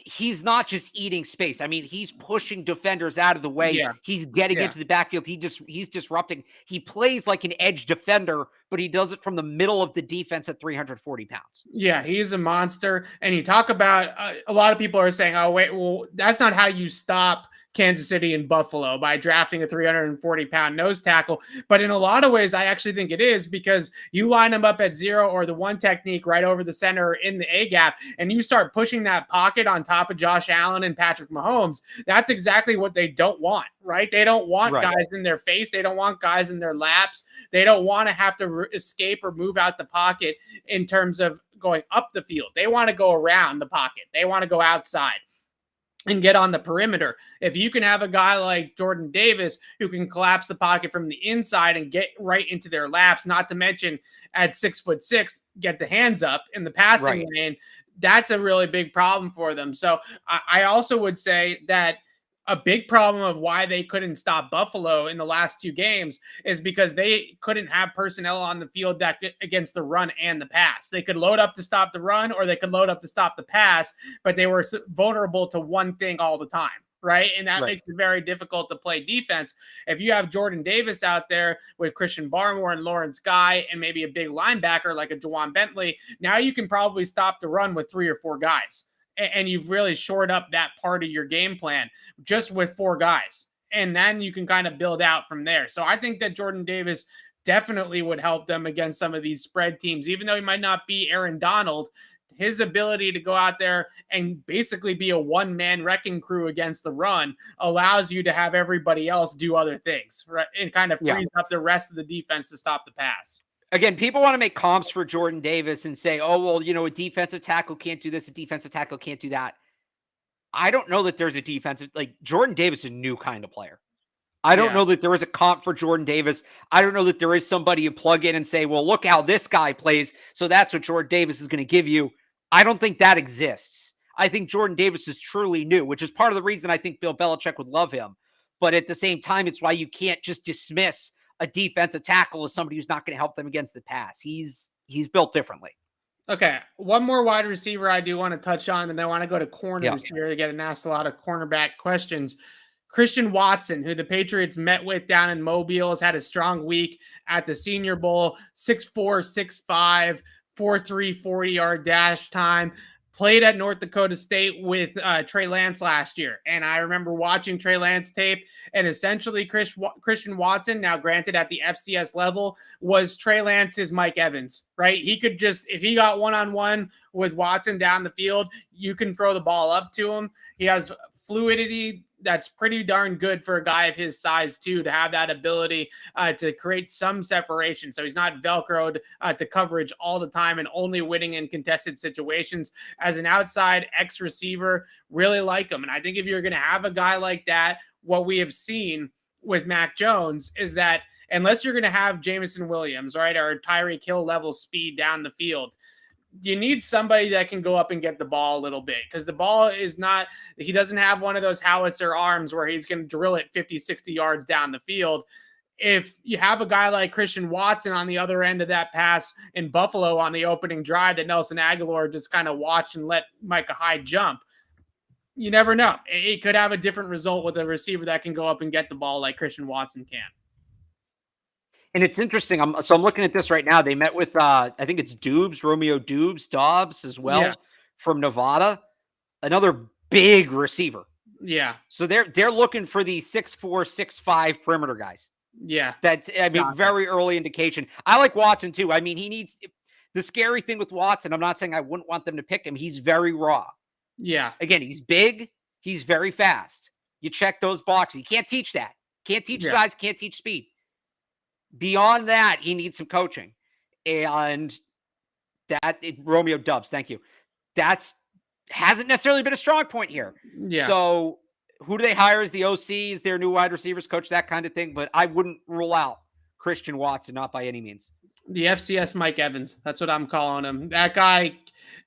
He's not just eating space. I mean, he's pushing defenders out of the way. Yeah. He's getting into the backfield. He's disrupting. He plays like an edge defender, but he does it from the middle of the defense at 340 pounds. Yeah, he's a monster. And you talk about a lot of people are saying, oh, wait, well, that's not how you stop Kansas City and Buffalo by drafting a 340-pound nose tackle. But in a lot of ways, I actually think it is because you line them up at 0 or the one technique right over the center in the A gap, and you start pushing that pocket on top of Josh Allen and Patrick Mahomes. That's exactly what they don't want, right? They don't want guys in their face. They don't want guys in their laps. They don't want to have to escape or move out the pocket in terms of going up the field. They want to go around the pocket. They want to go outside and get on the perimeter. If you can have a guy like Jordan Davis who can collapse the pocket from the inside and get right into their laps, not to mention at 6'6", get the hands up in the passing lane, that's a really big problem for them. So I also would say that a big problem of why they couldn't stop Buffalo in the last 2 games is because they couldn't have personnel on the field that against the run and the pass. They could load up to stop the run or they could load up to stop the pass, but they were vulnerable to one thing all the time. Right. And that makes it very difficult to play defense. If you have Jordan Davis out there with Christian Barmore and Lawrence Guy and maybe a big linebacker like a Juwan Bentley, now you can probably stop the run with 3 or 4 guys. And you've really shored up that part of your game plan just with 4 guys. And then you can kind of build out from there. So I think that Jordan Davis definitely would help them against some of these spread teams, even though he might not be Aaron Donald. His ability to go out there and basically be a one-man wrecking crew against the run allows you to have everybody else do other things, right? And kind of frees up the rest of the defense to stop the pass. Again, people want to make comps for Jordan Davis and say, oh, well, you know, a defensive tackle can't do this. A defensive tackle can't do that. I don't know that there's a defensive, like Jordan Davis is a new kind of player. I don't know that there is a comp for Jordan Davis. I don't know that there is somebody you plug in and say, well, look how this guy plays. So that's what Jordan Davis is going to give you. I don't think that exists. I think Jordan Davis is truly new, which is part of the reason I think Bill Belichick would love him. But at the same time, it's why you can't just dismiss a defensive tackle as somebody who's not going to help them against the pass. He's built differently. Okay, one more wide receiver I do want to touch on, and then I want to go to corners here to get asked a lot of cornerback questions. Christian Watson, who the Patriots met with down in Mobile, has had a strong week at the Senior Bowl, 6'4", 6'5", 4.3 40-yard dash time. Played at North Dakota State with Trey Lance last year. And I remember watching Trey Lance tape, and essentially Christian Watson, now granted at the FCS level, was Trey Lance's Mike Evans, right? He could just, if he got one-on-one with Watson down the field, you can throw the ball up to him. He has fluidity that's pretty darn good for a guy of his size too, to have that ability to create some separation. So he's not Velcroed to coverage all the time and only winning in contested situations. As an outside X receiver, really like him. And I think if you're going to have a guy like that, what we have seen with Mac Jones is that unless you're going to have Jameson Williams, right, or Tyreek Hill level speed down the field, you need somebody that can go up and get the ball a little bit, because the ball is not, he doesn't have one of those howitzer arms where he's going to drill it 50, 60 yards down the field. If you have a guy like Christian Watson on the other end of that pass in Buffalo on the opening drive that Nelson Aguilar just kind of watched and let Micah Hyde jump, you never know. It could have a different result with a receiver that can go up and get the ball like Christian Watson can. And it's interesting. I'm looking at this right now. They met with I think it's Romeo Doubs as well from Nevada. Another big receiver. Yeah. So they're looking for the 6'4", 6'5" perimeter guys. Yeah. That's, I mean, very early indication. I like Watson too. I mean, he needs the scary thing with Watson. I'm not saying I wouldn't want them to pick him. He's very raw. Yeah. Again, he's big. He's very fast. You check those boxes. You can't teach that. Can't teach size. Can't teach speed. Beyond that, he needs some coaching. And Romeo Doubs, thank you. That's hasn't necessarily been a strong point here. Yeah. So who do they hire as the OC? Is their new wide receivers coach? That kind of thing. But I wouldn't rule out Christian Watson, not by any means. The FCS Mike Evans. That's what I'm calling him. That guy,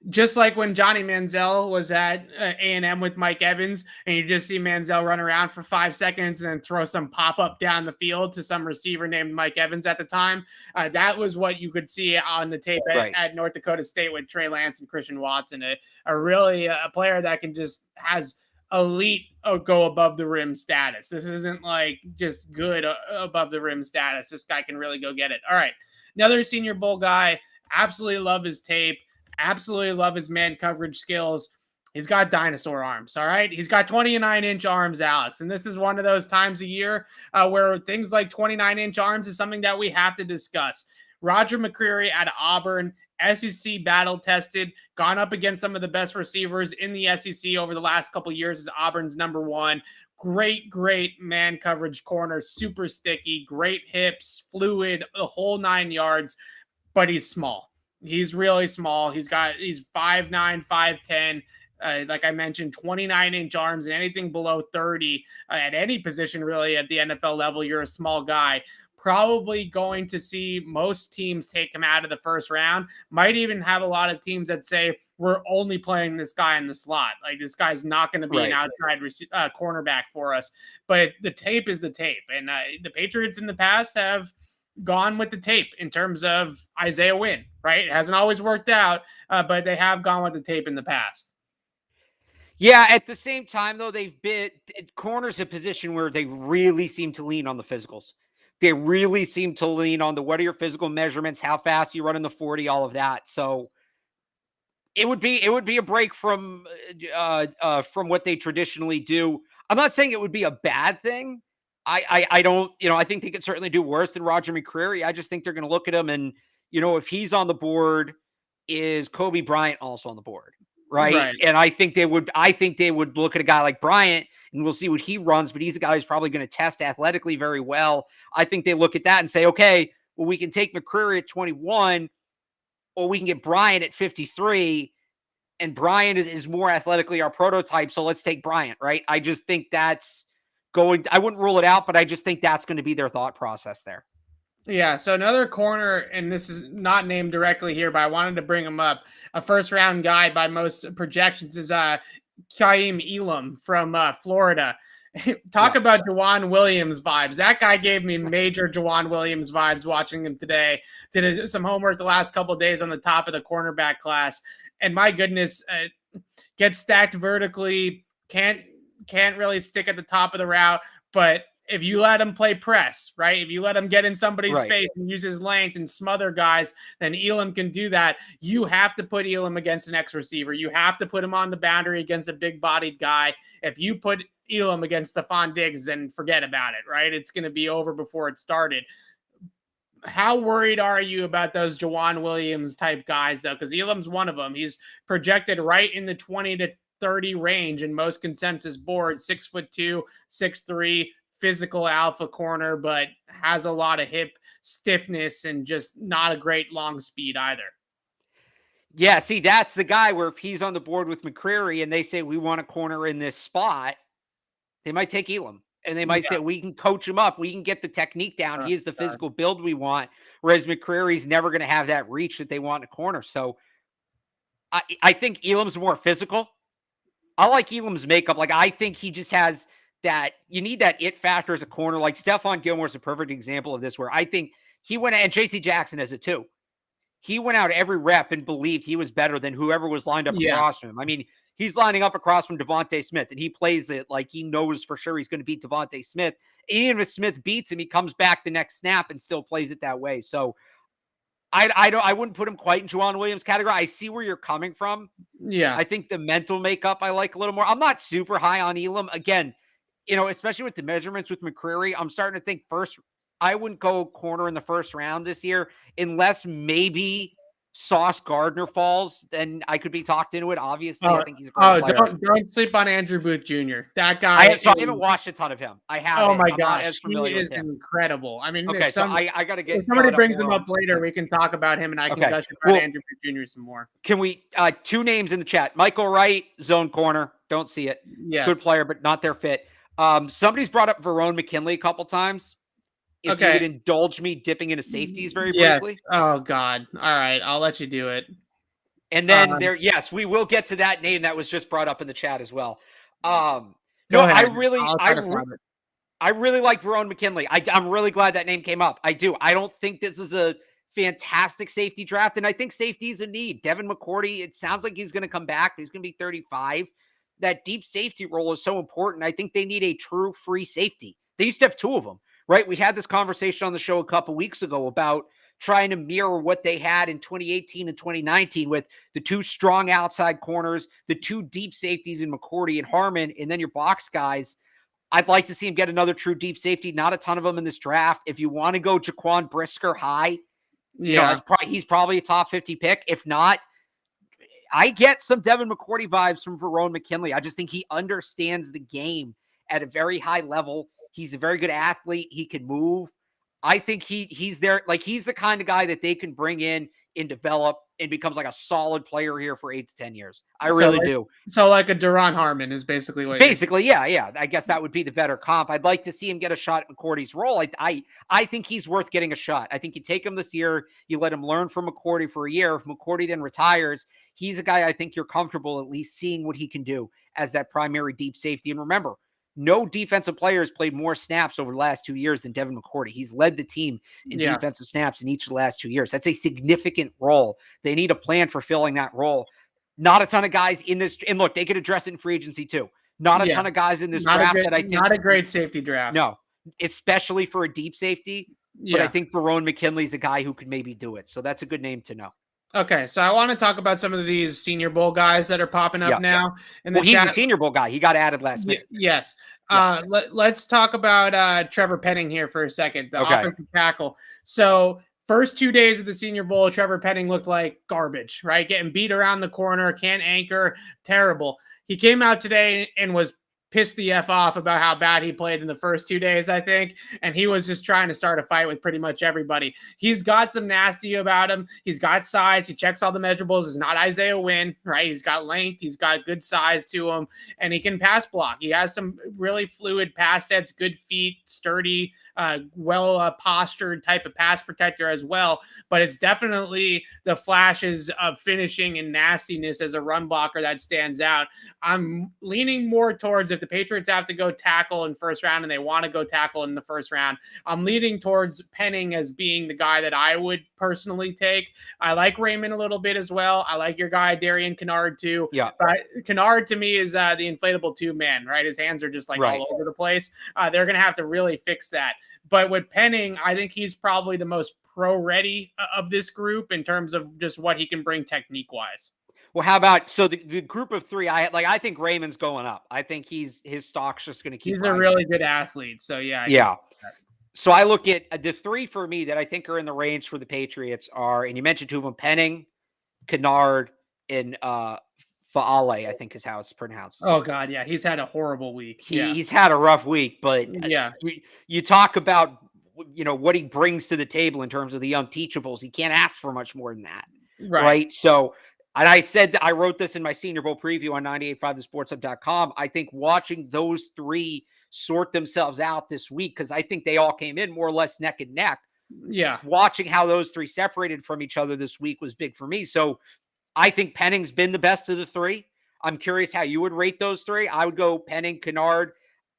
just like when Johnny Manziel was at A&M with Mike Evans, and you just see Manziel run around for 5 seconds and then throw some pop-up down the field to some receiver named Mike Evans at the time. That was what you could see on the tape at North Dakota State with Trey Lance and Christian Watson. A player that can just has elite go above the rim status. This isn't like just good above the rim status. This guy can really go get it. All right. Another Senior Bowl guy. Absolutely love his tape. Absolutely love his man coverage skills. He's got dinosaur arms, all right? He's got 29-inch arms, Alex. And this is one of those times a year where things like 29-inch arms is something that we have to discuss. Roger McCreary out of Auburn, SEC battle-tested, gone up against some of the best receivers in the SEC over the last couple of years as Auburn's number one. Great man coverage corner, super sticky, great hips, fluid, the whole 9 yards, but he's small. He's really small. He's 5'9", 5'10", like I mentioned, 29-inch arms, and anything below 30 at any position really at the NFL level, you're a small guy. Probably going to see most teams take him out of the first round. Might even have a lot of teams that say, we're only playing this guy in the slot. Like, this guy's not going to be an outside cornerback for us. But the tape is the tape. And the Patriots in the past have gone with the tape in terms of Isaiah Wynn, right? It hasn't always worked out, but they have gone with the tape in the past. Yeah, at the same time, though, they've been corners a position where they really seem to lean on the physicals. They really seem to lean on what are your physical measurements, how fast you run in the 40, all of that. So it would be a break from what they traditionally do. I'm not saying it would be a bad thing. I don't, I think they could certainly do worse than Roger McCreary. I just think they're going to look at him and, if he's on the board, is Kobe Bryant also on the board? Right. And I think they would look at a guy like Bryant, and we'll see what he runs, but he's a guy who's probably going to test athletically very well. I think they look at that and say, okay, well, we can take McCreary at 21, or we can get Bryant at 53, and Bryant is more athletically our prototype, so let's take Bryant, right? I just think that's I wouldn't rule it out, but I just think that's going to be their thought process there. Yeah, so another corner, and this is not named directly here, but I wanted to bring him up. A first-round guy by most projections is Ka'im Elam from Florida. Talk about Jawan Williams vibes. That guy gave me major Jawan Williams vibes watching him today. Did some homework the last couple of days on the top of the cornerback class. And my goodness, gets stacked vertically, can't really stick at the top of the route, but if you let him play press, right? If you let him get in somebody's face and use his length and smother guys, then Elam can do that. You have to put Elam against an X receiver. You have to put him on the boundary against a big-bodied guy. If you put Elam against Stephon Diggs, then forget about it, right? It's going to be over before it started. How worried are you about those Jawan Williams type guys, though? Because Elam's one of them. He's projected right in the 20 to 30 range in most consensus boards, 6'2", 6'3", physical alpha corner, but has a lot of hip stiffness and just not a great long speed either. Yeah, see, that's the guy where if he's on the board with McCreary and they say we want a corner in this spot, they might take Elam. And they might say, we can coach him up. We can get the technique down. He is the physical build we want. Whereas McCreary's never going to have that reach that they want in a corner. So I think Elam's more physical. I like Elam's makeup. Like, I think he just has that. You need that it factor as a corner. Like Stephon Gilmore's a perfect example of this, where I think he went, and JC Jackson has it too. He went out every rep and believed he was better than whoever was lined up across from him. I mean, he's lining up across from Devontae Smith, and he plays it like he knows for sure he's going to beat Devontae Smith. Even if Smith beats him, he comes back the next snap and still plays it that way. So I wouldn't put him quite in Juwan Williams category. I see where you're coming from. Yeah. I think the mental makeup I like a little more. I'm not super high on Elam. Again, especially with the measurements with McCreary, I'm starting to think first, I wouldn't go corner in the first round this year unless maybe Sauce Gardner falls. Then I could be talked into it. Obviously, I think he's a great player. Don't sleep on Andrew Booth Jr. That guy. I haven't watched a ton of him. I haven't. Oh my I'm gosh, not as familiar he is with him. incredible. I mean, okay, so I got to get. If somebody brings him up later, we can talk about him, and I can gush about Andrew Booth Jr. some more. Can we? 2 names in the chat: Michael Wright, zone corner. Don't see it. Yes. Good player, but not their fit. Somebody's brought up Verone McKinley a couple times. If you would indulge me dipping into safeties very briefly. Oh God. All right, I'll let you do it. And then yes, we will get to that name that was just brought up in the chat as well. Go ahead. I really like Verone McKinley. I'm really glad that name came up. I do. I don't think this is a fantastic safety draft, and I think safety is a need. Devin McCourty, it sounds like he's going to come back. He's going to be 35. That deep safety role is so important. I think they need a true free safety. They used to have 2 of them, right? We had this conversation on the show a couple weeks ago about trying to mirror what they had in 2018 and 2019 with the 2 strong outside corners, the 2 deep safeties in McCourty and Harmon, and then your box guys. I'd like to see him get another true deep safety. Not a ton of them in this draft. If you want to go Jaquan Brisker high, he's probably a top 50 pick. If not, I get some Devin McCourty vibes from Verone McKinley. I just think he understands the game at a very high level. He's a very good athlete. He can move. I think he's there. Like, he's the kind of guy that they can bring in and develop and becomes like a solid player here for 8 to 10 years. I really do. So like a Duron Harmon is basically what yeah. I guess that would be the better comp. I'd like to see him get a shot at McCourty's role. I think he's worth getting a shot. I think you take him this year, you let him learn from McCourty for a year. If McCourty then retires, he's a guy I think you're comfortable at least seeing what he can do as that primary deep safety. And remember, no defensive players played more snaps over the last 2 years than Devin McCourty. He's led the team in defensive snaps in each of the last 2 years. That's a significant role. They need a plan for filling that role. Not a ton of guys in this. And look, they could address it in free agency too. Not a ton of guys in this draft that I think. Not a great safety draft. No, especially for a deep safety. But I think Verone McKinley's a guy who could maybe do it. So that's a good name to know. Okay, so I want to talk about some of these Senior Bowl guys that are popping up now. He's a Senior Bowl guy. He got added last minute. Yes. Let's talk about Trevor Penning here for a second, the offensive tackle. So first 2 days of the Senior Bowl, Trevor Penning looked like garbage, right? Getting beat around the corner, can't anchor, terrible. He came out today and was pissed the F off about how bad he played in the first 2 days, I think. And he was just trying to start a fight with pretty much everybody. He's got some nasty about him. He's got size. He checks all the measurables. He's not Isaiah Wynn, right? He's got length. He's got good size to him. And he can pass block. He has some really fluid pass sets, good feet, sturdy, well-postured type of pass protector as well. But it's definitely the flashes of finishing and nastiness as a run blocker that stands out. I'm leaning more towards, if the Patriots have to go tackle in first round and they want to go tackle in the first round, I'm leaning towards Penning as being the guy that I would personally take. I like Raymond a little bit as well. I like your guy, Darian Kennard, too. Yeah. But Kennard, to me, is the inflatable 2-man, right? His hands are just all over the place. They're going to have to really fix that. But with Penning, I think he's probably the most pro-ready of this group in terms of just what he can bring technique-wise. Well, how about, so the group of 3, I think Raymond's going up. I think his stock's just going to keep rising. A really good athlete. So So I look at the 3 for me that I think are in the range for the Patriots are, and you mentioned 2 of them, Penning, Kennard, and Faale, I think is how it's pronounced. Oh God. Yeah. He's had a horrible week. He's had a rough week, but you talk about, what he brings to the table in terms of the unteachables. He can't ask for much more than that. Right. So, and I said that I wrote this in my Senior Bowl preview on 98.5thesportshub.com. I think watching those 3 sort themselves out this week, because I think they all came in more or less neck and neck. Yeah. Watching how those 3 separated from each other this week was big for me. So I think Penning's been the best of the 3. I'm curious how you would rate those 3. I would go Penning, Kennard.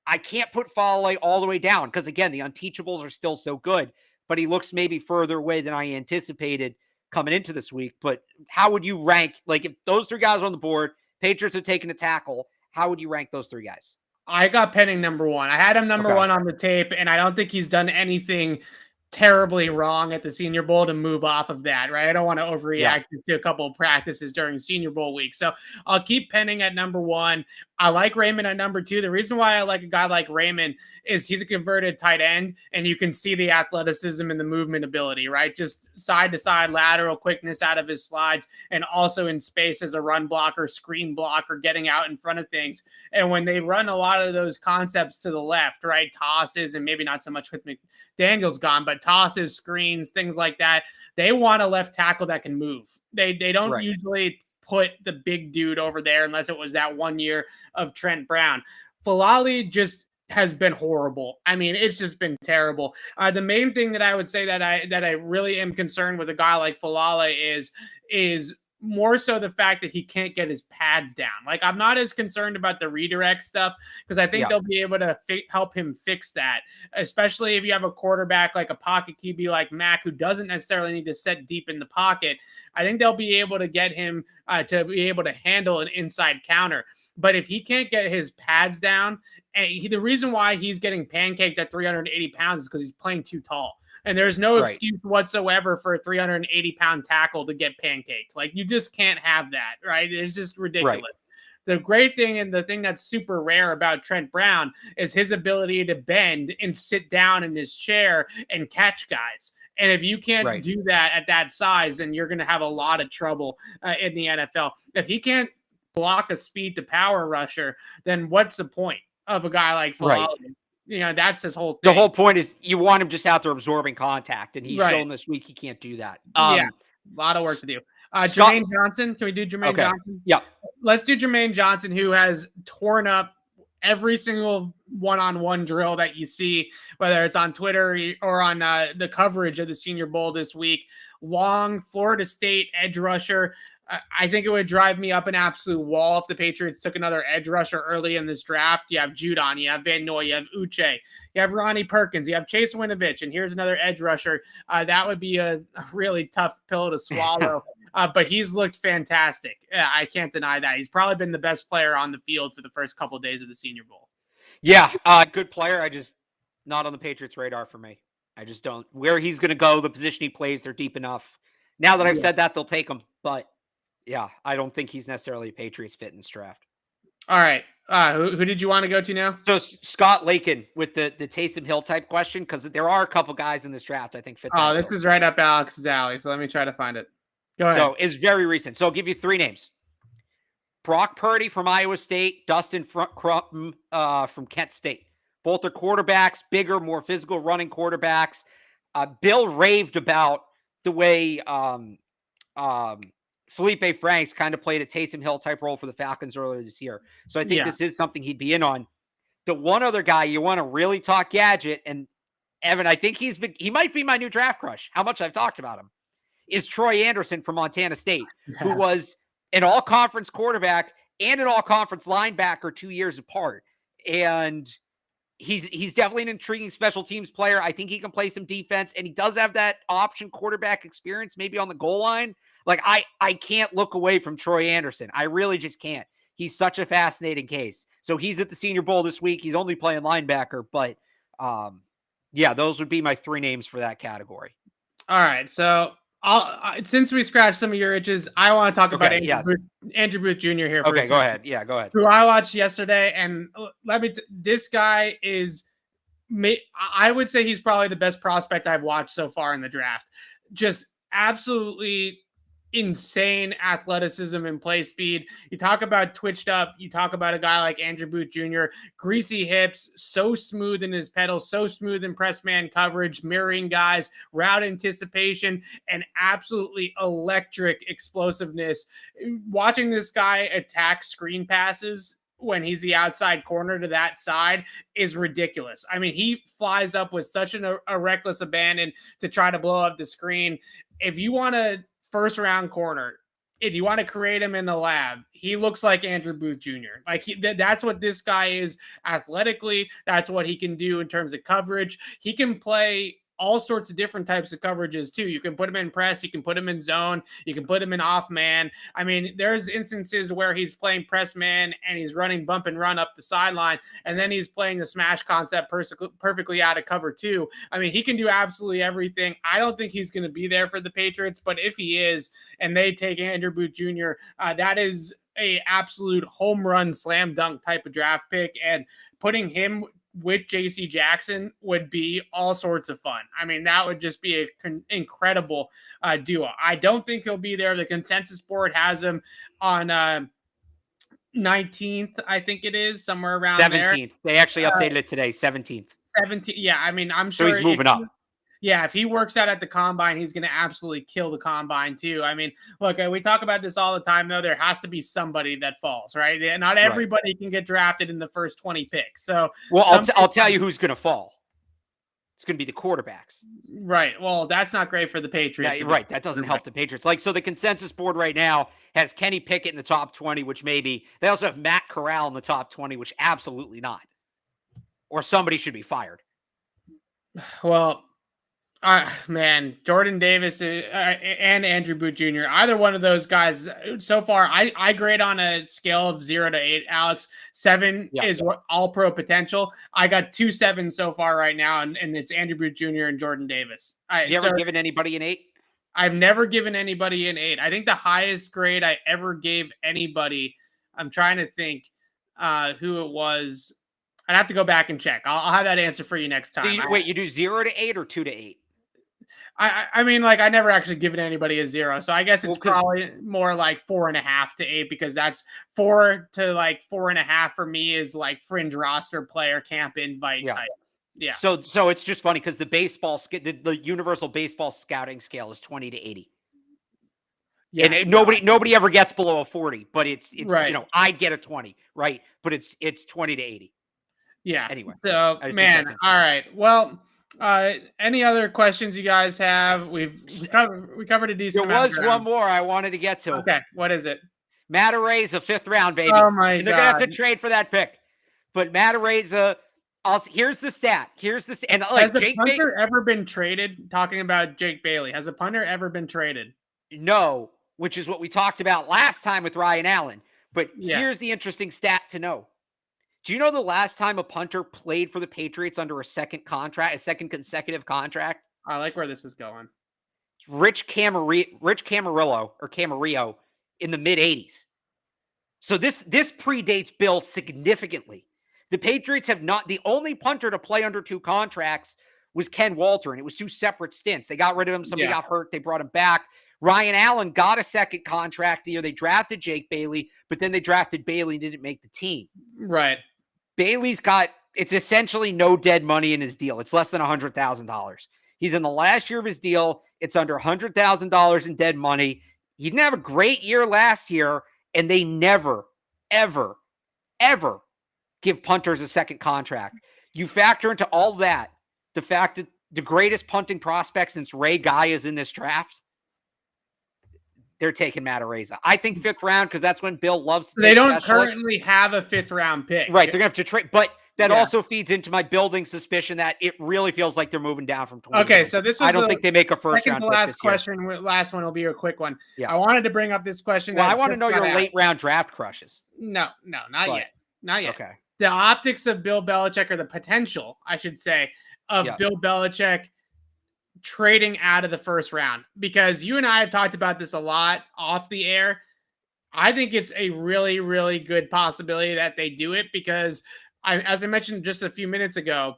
I can't put Faale all the way down because, again, the unteachables are still so good, but he looks maybe further away than I anticipated coming into this week. But how would you rank, like, if those 3 guys are on the board, Patriots have taken a tackle. How would you rank those three guys? I got Penning number one. I had him number one on the tape, and I don't think he's done anything terribly wrong at the Senior Bowl to move off of that, right? I don't want to overreact to a couple of practices during Senior Bowl week. So I'll keep Penning at number one. I like Raymond at number two. The reason why I like a guy like Raymond is he's a converted tight end, and you can see the athleticism and the movement ability, right? Just side to side lateral quickness out of his slides, and also in space as a run blocker, screen blocker, getting out in front of things. And when they run a lot of those concepts to the left, right? Tosses, and maybe not so much with McDaniel's gone, but tosses, screens, things like that. They want a left tackle that can move. They don't usually put the big dude over there unless it was that 1 year of Trent Brown. Falali just has been horrible. I mean, it's just been terrible. The main thing that I would say that I really am concerned with a guy like Falali is more so the fact that he can't get his pads down. Like, I'm not as concerned about the redirect stuff because I think they'll be able to help him fix that, especially if you have a quarterback like a pocket QB like Mac, who doesn't necessarily need to set deep in the pocket. I think they'll be able to get him to be able to handle an inside counter. But if he can't get his pads down, and the reason why he's getting pancaked at 380 pounds is because he's playing too tall. And there's no excuse whatsoever for a 380-pound tackle to get pancaked. Like, you just can't have that, right? It's just ridiculous. Right. The great thing, and the thing that's super rare about Trent Brown, is his ability to bend and sit down in his chair and catch guys. And if you can't do that at that size, then you're going to have a lot of trouble in the NFL. If he can't block a speed to power rusher, then what's the point of a guy like Falali? You know, that's his whole thing. The whole point is you want him just out there absorbing contact, and he's shown this week he can't do that. A lot of work to do. Jermaine Johnson. Can we do Jermaine Johnson? Yeah. Let's do Jermaine Johnson, who has torn up every single one-on-one drill that you see, whether it's on Twitter or on the coverage of the Senior Bowl this week. Long Florida State edge rusher. I think it would drive me up an absolute wall if the Patriots took another edge rusher early in this draft. You have Judon, you have Van Noy, you have Uche, you have Ronnie Perkins, you have Chase Winovich, and here's another edge rusher. That would be a really tough pill to swallow, but he's looked fantastic. I can't deny that. He's probably been the best player on the field for the first couple of days of the Senior Bowl. Yeah, good player. I just not on the Patriots' radar for me. I just don't. Where he's going to go, the position he plays, they're deep enough. Now that I've said that, they'll take him, but yeah, I don't think he's necessarily a Patriots fit in this draft. All right. Who did you want to go to now? So Scott Lakin with the Taysom Hill type question, because there are a couple guys in this draft I think fit. This is right up Alex's alley, so let me try to find it. Go ahead. So it's very recent. So I'll give you three names. Brock Purdy from Iowa State, Dustin Crum from Kent State. Both are quarterbacks, bigger, more physical running quarterbacks. Bill raved about the way Felipe Franks kind of played a Taysom Hill type role for the Falcons earlier this year. So I think this is something he'd be in on. The one other guy you want to really talk Gadget, and Evan, I think he might be my new draft crush, how much I've talked about him, is Troy Anderson from Montana State, who was an all-conference quarterback and an all-conference linebacker 2 years apart. And he's definitely an intriguing special teams player. I think he can play some defense, and he does have that option quarterback experience, maybe on the goal line. Like, I can't look away from Troy Anderson. I really just can't. He's such a fascinating case. So he's at the Senior Bowl this week. He's only playing linebacker, but those would be my three names for that category. All right. So since we scratched some of your itches, I want to talk about Andrew Booth Jr. here. Okay, go ahead. Yeah, go ahead. Who I watched yesterday, and this guy is, I would say he's probably the best prospect I've watched so far in the draft. Just absolutely insane athleticism and play speed. You talk about twitched up. You talk about a guy like Andrew Booth Jr., greasy hips, so smooth in his pedals, so smooth in press man coverage, mirroring guys, route anticipation, and absolutely electric explosiveness. Watching this guy attack screen passes when he's the outside corner to that side is ridiculous. I mean, he flies up with such a reckless abandon to try to blow up the screen. If you want to first round corner, if you want to create him in the lab, he looks like Andrew Booth Jr. Like, that's what this guy is athletically. That's what he can do in terms of coverage. He can play all sorts of different types of coverages too. You can put him in press, you can put him in zone, you can put him in off man. I mean, there's instances where he's playing press man and he's running bump and run up the sideline, and then he's playing the smash concept perfectly out of cover too. I mean, he can do absolutely everything. I don't think he's going to be there for the Patriots, but if he is, and they take Andrew Booth Jr., that is a absolute home run slam dunk type of draft pick, and putting him with JC Jackson would be all sorts of fun. I mean, that would just be an incredible duo. I don't think he'll be there. The consensus board has him on 19th, I think it is, somewhere around 17th. there. They actually updated it today, 17th. 17th. Yeah, I mean, I'm sure so he's moving up. Yeah, if he works out at the combine, he's going to absolutely kill the combine too. I mean, look, we talk about this all the time, though. There has to be somebody that falls, right? Not everybody can get drafted in the first 20 picks. So, well, I'll tell you who's going to fall. It's going to be the quarterbacks. Right. Well, that's not great for the Patriots. Yeah, right. That doesn't help the Patriots. So the consensus board right now has Kenny Pickett in the top 20, which maybe. They also have Matt Corral in the top 20, which absolutely not. Or somebody should be fired. Well, man, Jordan Davis and Andrew Booth Jr., either one of those guys, so far, I grade on a scale of 0 to 8. Alex, 7 is all-pro potential. I got 2 7s so far right now, and it's Andrew Booth Jr. and Jordan Davis. You ever given anybody an 8? I've never given anybody an 8. I think the highest grade I ever gave anybody, I'm trying to think who it was. I'd have to go back and check. I'll have that answer for you next time. You do 0 to 8 or 2 to 8? I mean, like, I never actually given anybody a 0. So I guess it's probably more like 4.5 to 8, because that's 4 to like 4.5 for me is like fringe roster player camp invite type. Yeah. So it's just funny because the universal baseball scouting scale is 20 to 80. Yeah. And nobody ever gets below a 40, but it's right. I'd get a 20, right? But it's 20 to 80. Yeah. Anyway. So, man, all right. Well, any other questions you guys have? We covered a decent amount. There was one more I wanted to get to. Okay, what is it? Matt Araiza, 5th round, baby. Oh my God. They're gonna have to trade for that pick. But Matt Araiza, here's the stat. And like, has a punter ever been traded? Talking about Jake Bailey, has a punter ever been traded? No, which is what we talked about last time with Ryan Allen. But here's the interesting stat to know. Do you know the last time a punter played for the Patriots under a second consecutive contract? I like where this is going. Rich Camarillo in the mid-'80s. So this predates Bill significantly. The Patriots have not. The only punter to play under 2 contracts was Ken Walter, and it was 2 separate stints. They got rid of him. Somebody got hurt. They brought him back. Ryan Allen got a second contract the year they drafted Jake Bailey, but then they drafted Bailey and didn't make the team. Right. Bailey's it's essentially no dead money in his deal. It's less than $100,000. He's in the last year of his deal. It's under $100,000 in dead money. He didn't have a great year last year, and they never, ever, ever give punters a second contract. You factor into all that the fact that the greatest punting prospect since Ray Guy is in this draft, they're taking Matt Araiza. I think 5th round, because that's when Bill loves to. They don't currently have a 5th round pick. Right. They're going to have to trade. But that also feeds into my building suspicion that it really feels like they're moving down from 20. Okay. So this was I don't think they make a first round. Last question. Last one will be a quick one. Yeah. I wanted to bring up this question. Well, I want to know your late round draft crushes. No, not yet. Not yet. Okay. The optics of Bill Belichick, or the potential, I should say, of Bill Belichick trading out of the first round, because you and I have talked about this a lot off the air. I think it's a really, really good possibility that they do it, because as I mentioned just a few minutes ago,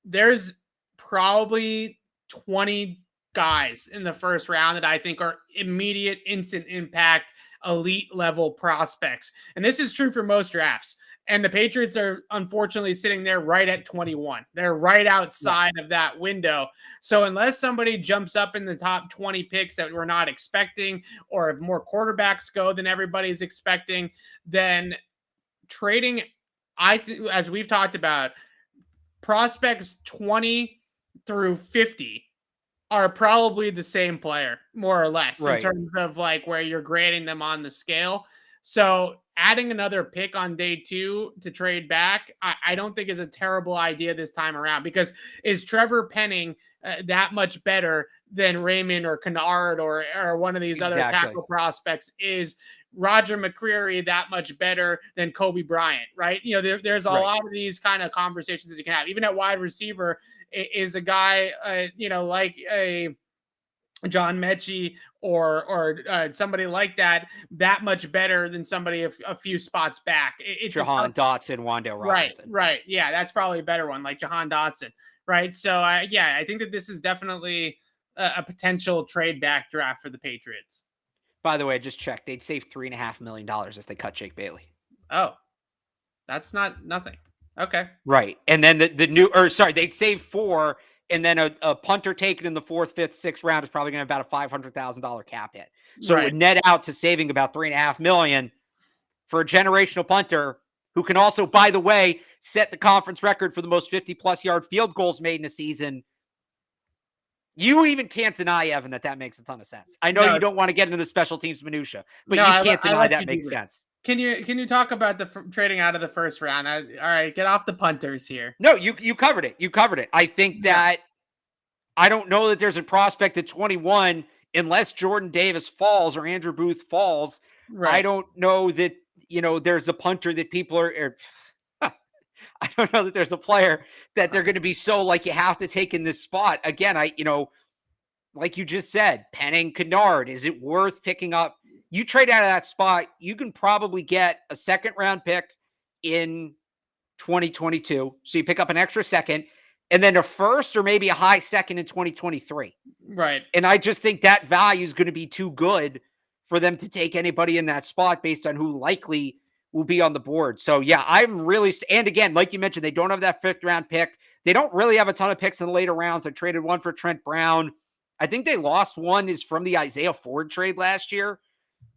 there's probably 20 guys in the first round that I think are immediate, instant impact, elite level prospects. And this is true for most drafts. And the Patriots are unfortunately sitting there right at 21. They're right outside of that window. So unless somebody jumps up in the top 20 picks that we're not expecting, or if more quarterbacks go than everybody's expecting, then trading, as we've talked about, prospects 20 through 50 are probably the same player, more or less, in terms of like where you're grading them on the scale. So adding another pick on day 2 to trade back, I don't think is a terrible idea this time around, because is Trevor Penning that much better than Raymond or Kennard or one of these other tackle prospects? Is Roger McCreary that much better than Kobe Bryant, right? There's a lot of these kind of conversations that you can have. Even at wide receiver, is a guy, like a John Mechie or somebody like that much better than somebody a few spots back? It's Jahan Dotson, Wan'Dale Robinson. Right. Yeah, that's probably a better one, like Jahan Dotson, right? So, I think that this is definitely a potential trade back draft for the Patriots. By the way, I just checked. They'd save $3.5 million if they cut Jake Bailey. Oh, that's not nothing. Okay. Right. And then they'd save $4 million. And then a punter taken in the 4th, 5th, 6th round is probably going to have about a $500,000 cap hit. So it would net out to saving about $3.5 million for a generational punter who can also, by the way, set the conference record for the most 50-plus yard field goals made in a season. You even can't deny, Evan, that makes a ton of sense. I know you don't want to get into the special teams minutia, but you can't deny that makes sense. Can you talk about the trading out of the first round? All right, get off the punters here. No, you covered it. You covered it. I think that I don't know that there's a prospect at 21 unless Jordan Davis falls or Andrew Booth falls. Right. I don't know that there's a punter that people are. I don't know that there's a player that they're going to be so like you have to take in this spot again. Like you just said, Penning, Kennard. Is it worth picking up? You trade out of that spot, you can probably get a 2nd round pick in 2022. So you pick up an extra 2nd and then a 1st or maybe a high 2nd in 2023. Right. And I just think that value is going to be too good for them to take anybody in that spot based on who likely will be on the board. So yeah, I'm really, and again, like you mentioned, they don't have that 5th round pick. They don't really have a ton of picks in the later rounds. They traded one for Trent Brown. I think they lost one is from the Isaiah Ford trade last year.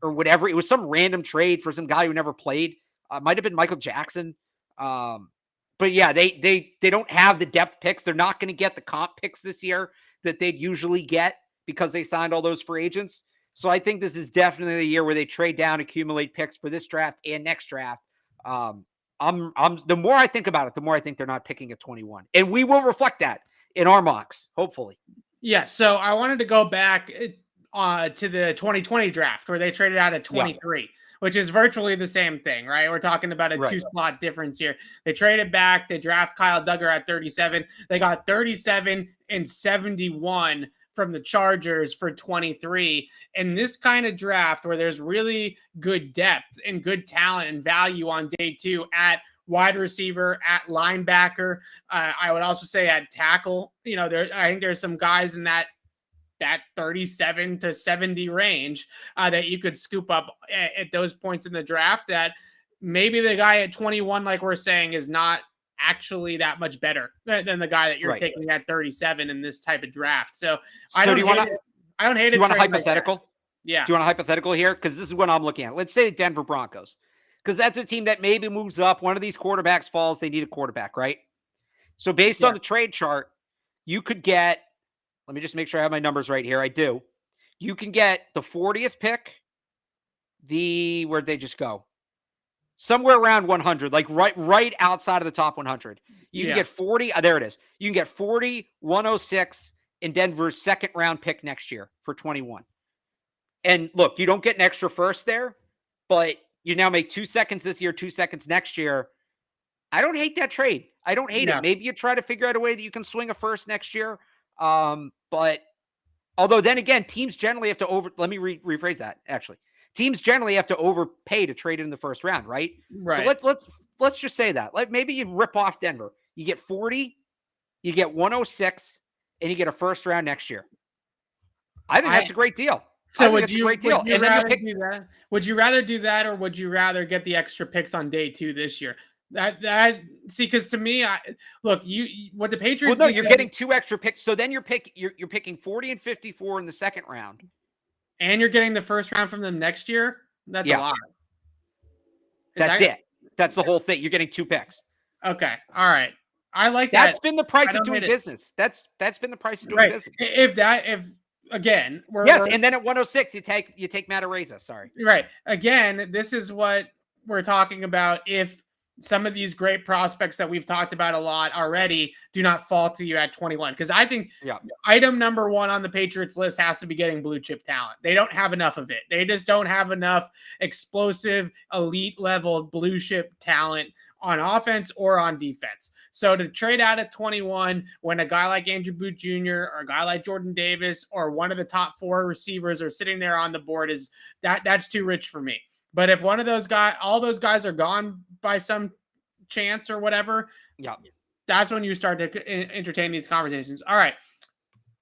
Or whatever. It was some random trade for some guy who never played. Might have been Michael Jackson. But yeah, they don't have the depth picks. They're not going to get the comp picks this year that they'd usually get because they signed all those free agents. So I think this is definitely the year where they trade down, accumulate picks for this draft and next draft. The more I think about it, the more I think they're not picking at 21. And we will reflect that in our mocks, hopefully. Yeah. So I wanted to go back to the 2020 draft where they traded out at 23, which is virtually the same thing, right? We're talking about a 2-slot difference here. They traded back. They draft Kyle Duggar at 37. They got 37 and 71 from the Chargers for 23. And this kind of draft where there's really good depth and good talent and value on day 2 at wide receiver, at linebacker. I would also say at tackle. I think there's some guys in that 37 to 70 range that you could scoop up at those points in the draft, that maybe the guy at 21, like we're saying, is not actually that much better than the guy that you're taking at 37 in this type of draft. So I don't hate it. Do you want a hypothetical? Yeah. Do you want a hypothetical here? Because this is what I'm looking at. Let's say the Denver Broncos, because that's a team that maybe moves up. One of these quarterbacks falls. They need a quarterback, right? So based on the trade chart, you could get, let me just make sure I have my numbers right here. I do. You can get the 40th pick. Where'd they just go? Somewhere around 100, like right outside of the top 100. You can get 40. There it is. You can get 40, 106 in Denver's 2nd round pick next year for 21. And look, you don't get an extra 1st there, but you now make 2 seconds this year, 2 seconds next year. I don't hate that trade. I don't hate it. Maybe you try to figure out a way that you can swing a 1st next year. But although then again, teams generally have to let me rephrase that. Actually, teams generally have to overpay to trade in the 1st round, right? Right. So let's just say that. Like maybe you rip off Denver. You get 40, you get 106, and you get a 1st round next year. I think that's a great deal. So would you rather do that? Would you rather do that, or would you rather get the extra picks on day 2 this year? Because to me, what the Patriots. Well, no, you're getting 2 extra picks. So then you're picking 40 and 54 in the 2nd round, and you're getting the 1st round from them next year. That's a lot. That's it. That's the whole thing. You're getting 2 picks. Okay. All right. I like that. That's been the price of doing business. That's been the price of doing business. Again, and then at 106, you take Matt Araiza. Sorry. Right. Again, this is what we're talking about if some of these great prospects that we've talked about a lot already do not fall to you at 21. Because I think item number one on the Patriots list has to be getting blue chip talent. They don't have enough of it. They just don't have enough explosive, elite level blue chip talent on offense or on defense. So to trade out at 21 when a guy like Andrew Booth Jr. or a guy like Jordan Davis or one of the top 4 receivers are sitting there on the board is that's too rich for me. But if one of those guys, all those guys are gone by some chance or whatever, that's when you start to entertain these conversations. All right.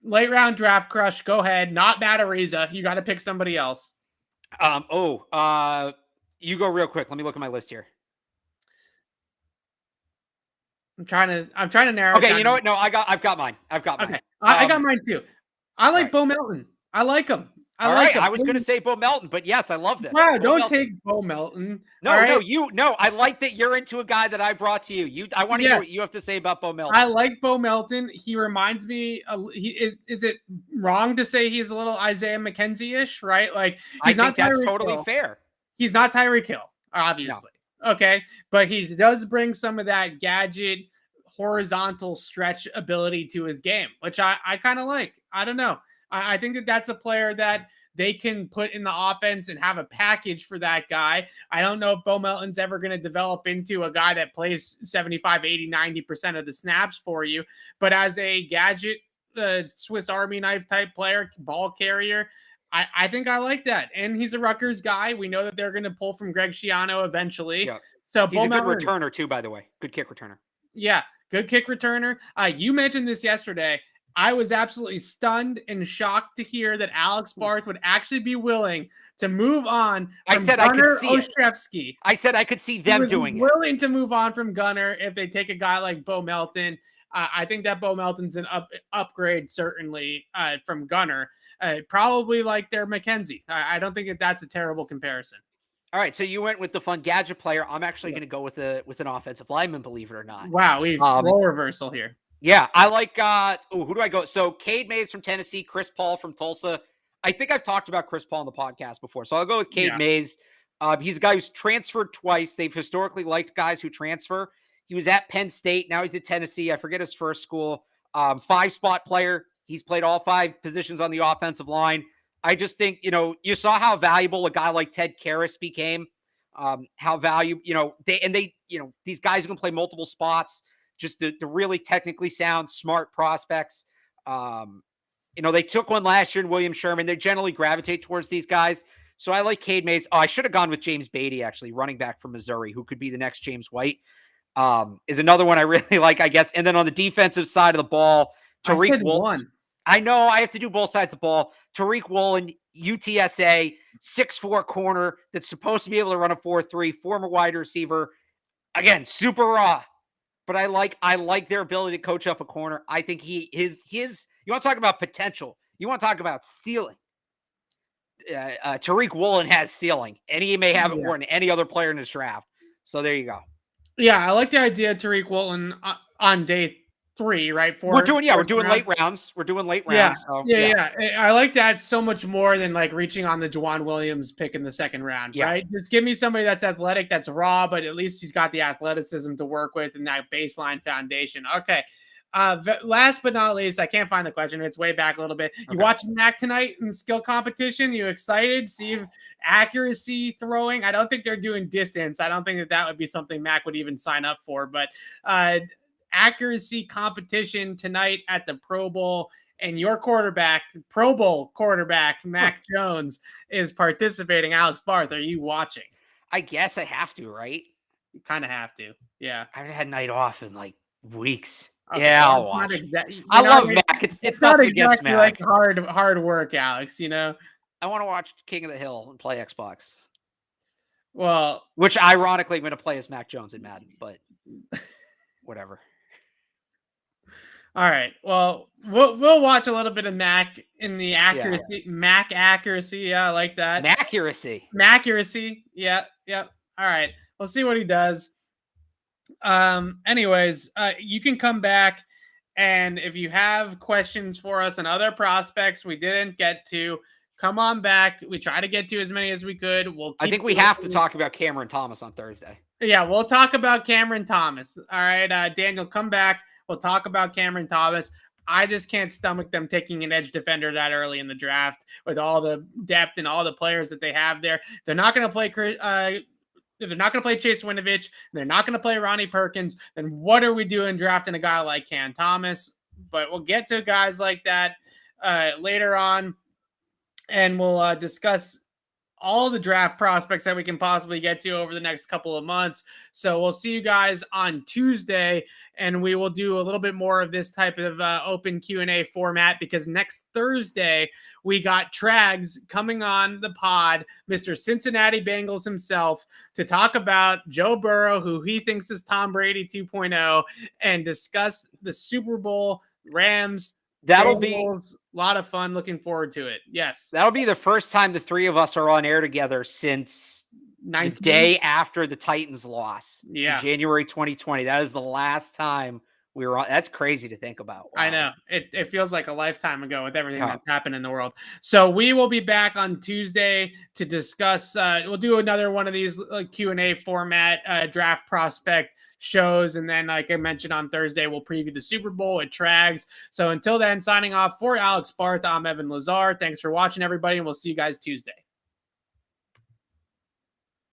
Late round draft crush. Go ahead. Not Matt Ariza. You got to pick somebody else. You go real quick. Let me look at my list here. I'm trying to narrow. Okay, you know what? No, I've got mine. Okay. I got mine too. I like Bo Melton. I like him. I was going to say Bo Melton, but yes, I love this. Wow, don't take Bo Melton. No, I like that you're into a guy that I brought to you. I want to hear what you have to say about Bo Melton. I like Bo Melton. He reminds me, is it wrong to say he's a little Isaiah McKenzie-ish, right? Like, I think that's totally fair. He's not Tyreek Hill, obviously. No. Okay, but he does bring some of that gadget horizontal stretch ability to his game, which I kind of like. I don't know. I think that's a player that they can put in the offense and have a package for that guy. I don't know if Bo Melton's ever going to develop into a guy that plays 75, 80, 90% of the snaps for you. But as a gadget Swiss Army knife type player, ball carrier, I think I like that. And he's a Rutgers guy. We know that they're going to pull from Greg Schiano eventually. Yeah. So he's a good returner too, by the way. Good kick returner. Yeah, good kick returner. You mentioned this yesterday. I was absolutely stunned and shocked to hear that Alex Barth would actually be willing to move on from Gunnar Ostrevsky. I said I could see them doing it. Willing to move on from Gunnar if they take a guy like Bo Melton. I think that Bo Melton's an upgrade, certainly, from Gunnar. Probably like their McKenzie. I don't think that's a terrible comparison. All right, so you went with the fun gadget player. I'm actually going to go with an offensive lineman, believe it or not. Wow, we've role reversal here. Yeah, I like who do I go? So Cade Mays from Tennessee, Chris Paul from Tulsa. I think I've talked about Chris Paul on the podcast before. So I'll go with Cade Mays. He's a guy who's transferred twice. They've historically liked guys who transfer. He was at Penn State. Now he's at Tennessee. I forget his first school. 5-spot player. He's played all 5 positions on the offensive line. I just think, you saw how valuable a guy like Ted Karras became. How valuable, these guys who can play multiple spots, just the really technically sound, smart prospects. They took one last year in William Sherman. They generally gravitate towards these guys. So I like Cade Mays. Oh, I should have gone with James Beatty, actually, running back from Missouri, who could be the next James White. Is another one I really like, I guess. And then on the defensive side of the ball, Tariq Woolen. I know I have to do both sides of the ball. Tariq Woolen, UTSA, 6'4" corner that's supposed to be able to run a 4.3, former wide receiver. Again, super raw. But I like their ability to coach up a corner. I think his you want to talk about potential. You want to talk about ceiling. Tariq Woolen has ceiling, and he may have it more than any other player in this draft. So there you go. Yeah, I like the idea of Tariq Woolen on day 3, right? We're doing late rounds. We're doing late rounds. Yeah. I like that so much more than like reaching on the Juwan Williams pick in the 2nd round, right? Just give me somebody that's athletic, that's raw, but at least he's got the athleticism to work with and that baseline foundation. Okay. Last but not least, I can't find the question. It's way back a little bit. You watching Mac tonight in the skill competition? You excited? See if accuracy throwing? I don't think they're doing distance. I don't think that would be something Mac would even sign up for, but accuracy competition tonight at the Pro Bowl, and your quarterback, Pro Bowl quarterback, Mac Jones, is participating. Alex Barth, are you watching? I guess I have to, right? You kind of have to. Yeah. I haven't had night off in like weeks. Okay, yeah, I'll watch. I love Mac. It's not exactly like hard work, Alex, I want to watch King of the Hill and play Xbox. Well, which ironically I'm going to play as Mac Jones in Madden, but whatever. All right. Well, we'll watch a little bit of Mac in the accuracy. Yeah. Mac accuracy. Yeah, I like that. Macuracy. Yeah. Yep. All right. We'll see what he does. Anyways, you can come back, and if you have questions for us on other prospects we didn't get to, come on back. We try to get to as many as we could. I think we have to talk about Cameron Thomas on Thursday. Yeah, we'll talk about Cameron Thomas. All right, Daniel, come back. We'll talk about Cameron Thomas. I just can't stomach them taking an edge defender that early in the draft with all the depth and all the players that they have there. They're not going to play. If they're not going to play Chase Winovich, and they're not going to play Ronnie Perkins, then what are we doing drafting a guy like Cam Thomas? But we'll get to guys like that later on, and we'll discuss all the draft prospects that we can possibly get to over the next couple of months. So we'll see you guys on Tuesday, and we will do a little bit more of this type of open Q&A format, because next Thursday we got Trags coming on the pod, Mr. Cincinnati Bengals himself, to talk about Joe Burrow, who he thinks is Tom Brady 2.0, and discuss the Super Bowl, Rams. That'll Bengals, be a lot of fun. Looking forward to it. Yes. That'll be the first time the three of us are on air together since 19? The day after the Titans loss. Yeah. In January 2020. That is the last time we were on. That's crazy to think about. Wow. I know. It feels like a lifetime ago with everything that's happened in the world. So we will be back on Tuesday to discuss. We'll do another one of these Q&A format draft prospect shows, and then like I mentioned on Thursday we'll preview the Super Bowl at Trags. So until then, signing off for Alex Barth, I'm Evan Lazar. Thanks for watching, everybody, and we'll see you guys Tuesday.